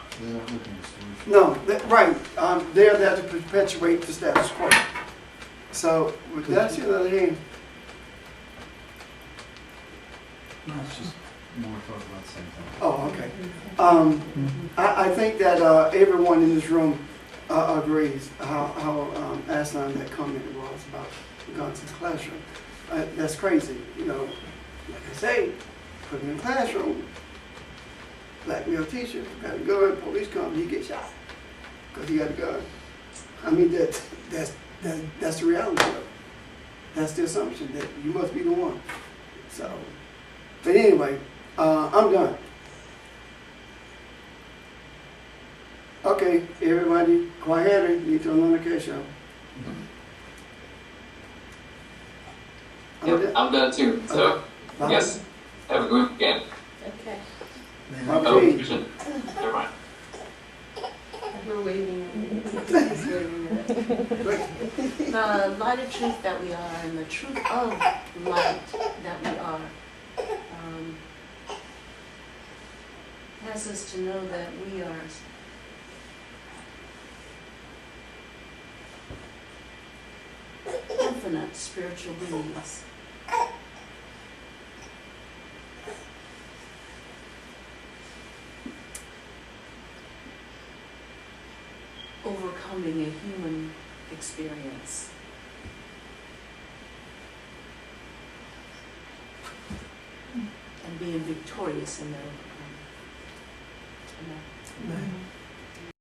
no, right. They're there to perpetuate the status quo. So with that, on the other hand, No, it's just more talk about the same thing. oh, okay. I think that everyone in this room agrees how asinine that comment was about guns in the classroom. That's crazy. You know, like I say, put him in the classroom. Black male teacher got a gun. Police come, he gets shot because he got a gun. I mean that's the reality of it. That's the assumption that you must be the one. So, but anyway, I'm done. Okay, everybody, quiet. You need to on the case show. Yep, I'm done too. So, Bye. yes, have a good weekend. Okay. Oh, Okay. you should. Never mind. We're waiting. The light of truth that we are, and the truth of light that we are, has us to know that we are infinite spiritual beings. Overcoming a human experience. And being victorious in their overcoming. Amen. Amen.